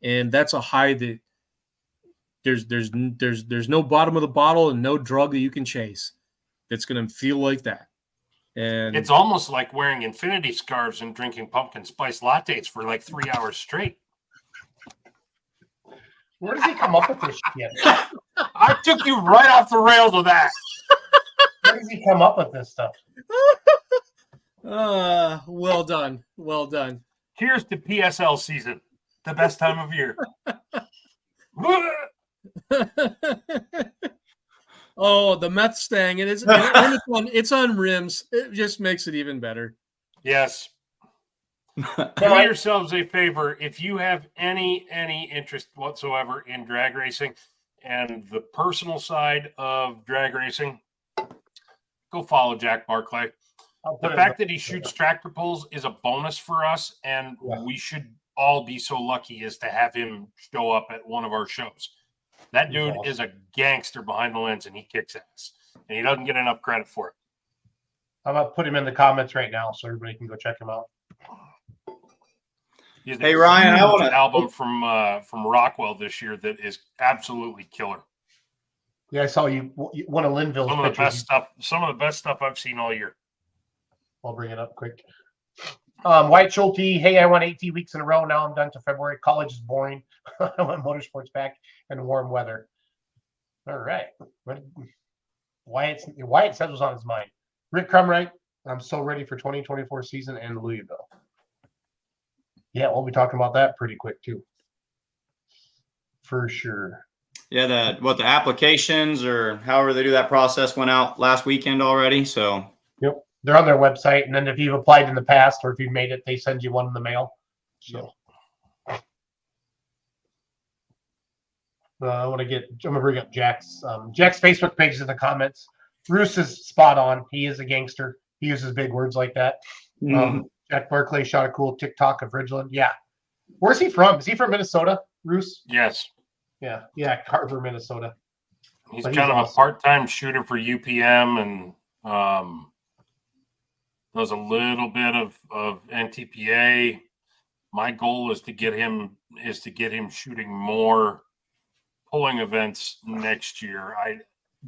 And that's a high that there's no bottom of the bottle and no drug that you can chase that's going to feel like that. And it's almost like wearing infinity scarves and drinking pumpkin spice lattes for like 3 hours straight. Where does he come up with this shit? I took you right off the rails with that. Where does he come up with this stuff? Well done. Well done. Cheers to PSL season, the best time of year. Oh, the meth stang. It's on rims. It just makes it even better. Yes. Do yourselves a favor. If you have any interest whatsoever in drag racing and the personal side of drag racing, go follow Jack Barclay. The fact that he shoots tractor pulls is a bonus for us, and we should all be so lucky as to have him show up at one of our shows. That dude is a gangster behind the lens, and he kicks ass, and he doesn't get enough credit for it. I'm gonna put him in the comments right now so everybody can go check him out. Hey Ryan, I want an album from Rockwell this year that is absolutely killer. Yeah, I saw you one of Linville's Some of pictures. the best stuff. Some of the best stuff I've seen all year. I'll bring it up quick. White Schulte, hey, I won 18 weeks in a row. Now I'm done to February. College is boring. I want motorsports back and warm weather. All right. Wyatt says was on his mind. Rick Crumwright, I'm so ready for 2024 season in Louisville. Yeah, we'll be talking about that pretty quick too. For sure. Yeah, the applications or however they do that process went out last weekend already. So yep, they're on their website, and then if you've applied in the past or if you've made it, they send you one in the mail. So I'm gonna bring up Jack's Facebook page is in the comments. Roos is spot on. He is a gangster. He uses big words like that. Jack Barclay shot a cool TikTok of Ridgeland. Yeah. Where's he from? Is he from Minnesota, Roos? Yes. Yeah, Carver, Minnesota. He's But kind of awesome. a part-time shooter for UPM and does a little bit of NTPA. My goal is to get him shooting more pulling events next year.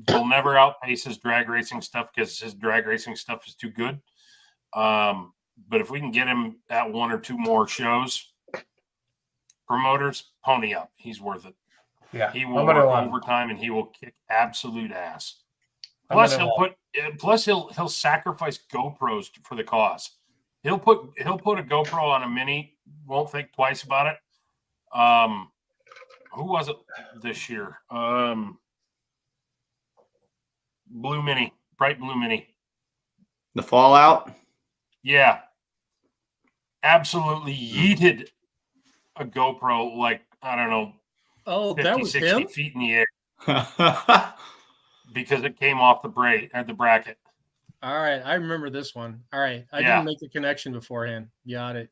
He'll never outpace his drag racing stuff because his drag racing stuff is too good. But if we can get him at one or two more shows, promoters, pony up. He's worth it. Yeah, He will work overtime and he will kick absolute ass. Plus, he'll sacrifice GoPros for the cause. He'll put a GoPro on a Mini. Won't think twice about it. Who was it this year? Blue Mini, bright blue Mini. The Fallout. Yeah, absolutely yeeted a GoPro like I don't know. Oh, 50, that was 60 him? feet in the air because it came off the bracket. All right, I remember this one. All right, I didn't make the connection beforehand. Got it.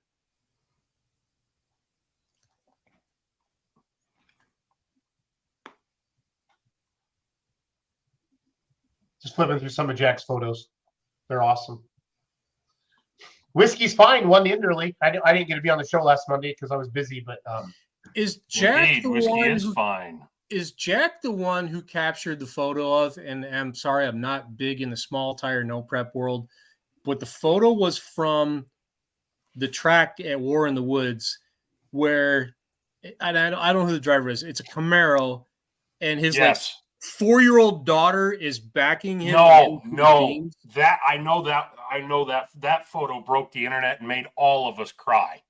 Just flipping through some of Jack's photos. They're awesome. Whiskey's Fine won the Interleague. I didn't get to be on the show last Monday because I was busy, but is Jack indeed, the Whiskey one is who, fine. Is Jack the one who captured the photo of? And I'm sorry, I'm not big in the small tire no prep world, but the photo was from the track at War in the Woods, where I don't know who the driver is. It's a Camaro, and his like 4-year-old daughter is backing him. No, that I know that photo broke the internet and made all of us cry.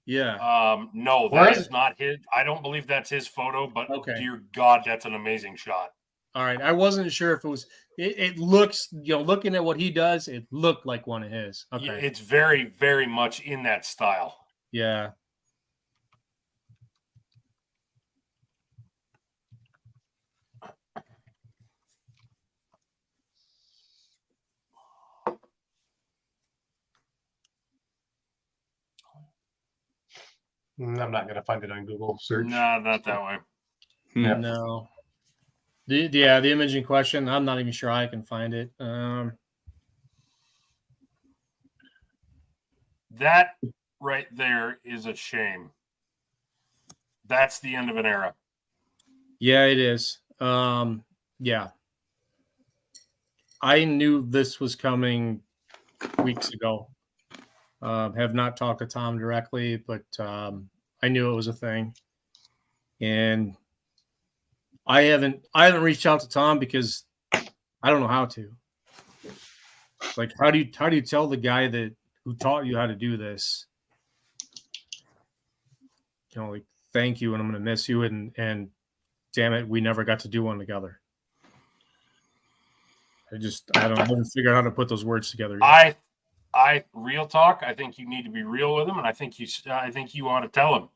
Yeah. No, that is not his. I don't believe that's his photo, but dear God, that's an amazing shot. All right. I wasn't sure if it was, it looks, looking at what he does, it looked like one of his. Okay. It's very, very much in that style. Yeah. I'm not going to find it on Google search. No, not that way. Yeah. No. The image in question, I'm not even sure I can find it. That right there is a shame. That's the end of an era. Yeah, it is. Yeah. I knew this was coming weeks ago. Have not talked to Tom directly, but I knew it was a thing. And I haven't reached out to Tom because I don't know how to. Like, how do you tell the guy who taught you how to do this? Like, thank you, and I'm going to miss you, and damn it, we never got to do one together. I don't figure out how to put those words together yet. I real talk. I think you need to be real with him, and I think you ought to tell him.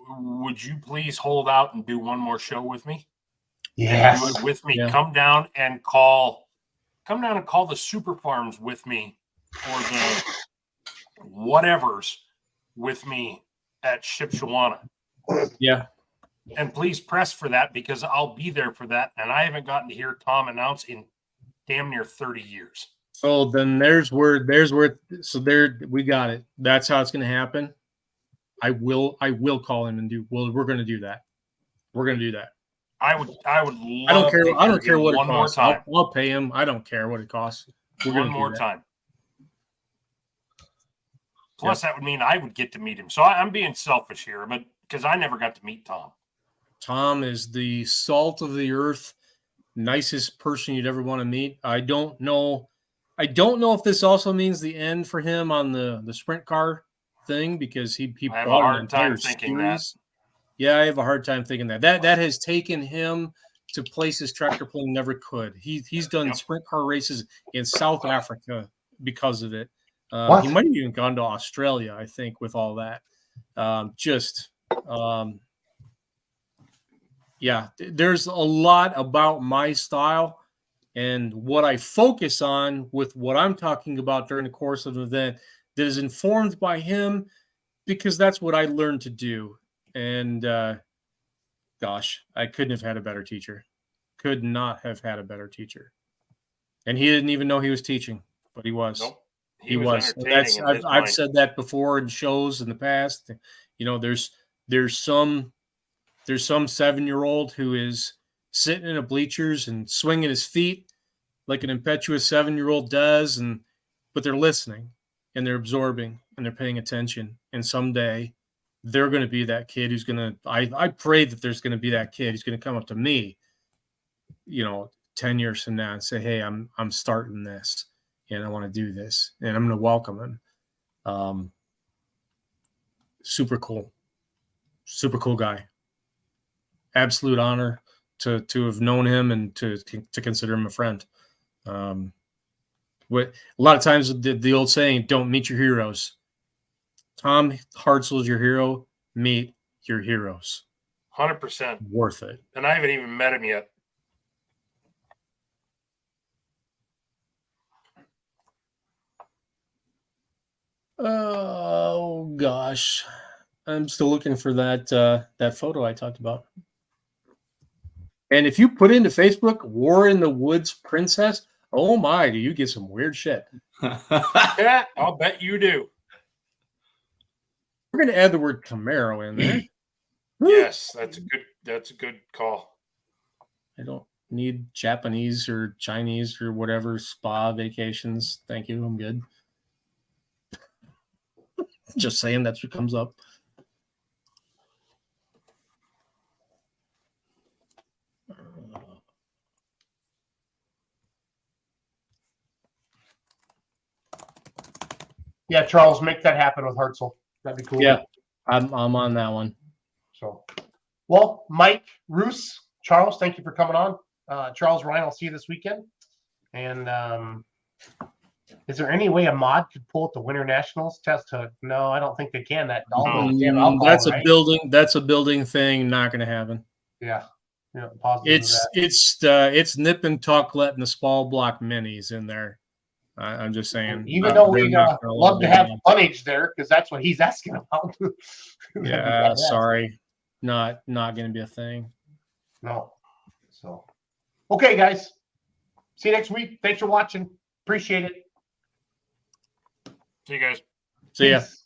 Would you please hold out and do one more show with me? Yes. Do it with me. Yeah. Come down and call the Super Farms with me, or the whatevers with me at Shipshawana. Yeah. And please press for that because I'll be there for that. And I haven't gotten to hear Tom announce in damn near 30 years. So then so there we got it. That's how it's going to happen. I will call him and we're going to do that. We're going to do that. I would love I don't care what it costs. More time. I'll pay him. I don't care what it costs. One more time. Plus, that would mean I would get to meet him. So I'm being selfish here, but because I never got to meet Tom. Tom is the salt of the earth, nicest person you'd ever want to meet. I don't know if this also means the end for him on the sprint car thing, because he I have bought a an hard time entire thinking series. Yeah, I have a hard time thinking that has taken him to places tractor pulling never could. He's done sprint car races in South Africa because of it. He might have even gone to Australia, I think, with all that. yeah, there's a lot about my style and what I focus on with what I'm talking about during the course of an event that is informed by him, because that's what I learned to do. And gosh, I couldn't have had a better teacher. Could not have had a better teacher. And he didn't even know he was teaching, but he was. Nope. He was. entertaining That's in his I've mind. said that before in shows in the past. You know, there's some 7-year-old who is sitting in the bleachers and swinging his feet like an impetuous 7-year-old does, but they're listening and they're absorbing and they're paying attention. And someday they're going to be that kid who's going to. I pray that there's going to be that kid who's going to come up to me, 10 years from now and say, "Hey, I'm starting this, and I want to do this, and I'm going to welcome him." Super cool guy. Absolute honor to have known him and to consider him a friend. A lot of times the old saying, "Don't meet your heroes." Tom Hartzell's your hero. Meet your heroes. 100%. Worth it. And I haven't even met him yet. Oh gosh, I'm still looking for that photo I talked about. And if you put into Facebook "War in the Woods Princess," oh my, do you get some weird shit. Yeah, I'll bet you do. We're gonna add the word Camaro in there. Yes, that's a good call. I don't need Japanese or Chinese or whatever spa vacations. Thank you, I'm good. Just saying, that's what comes up. Yeah, Charles, make that happen with Hartzell. That'd be cool. Yeah, I'm on that one. So, well, Mike, Roos, Charles, thank you for coming on. Charles, Ryan, I'll see you this weekend. And is there any way a mod could pull at the Winter Nationals test hook? No, I don't think they can. That That's right? That's a building thing. Not going to happen. Yeah, positive. It's nip and tucklet and the small block minis in there. I'm just saying. Even though we love to have Punnage there, because that's what he's asking about. Yeah, sorry, not going to be a thing. No. So, okay, guys. See you next week. Thanks for watching. Appreciate it. See you guys. See ya. Peace.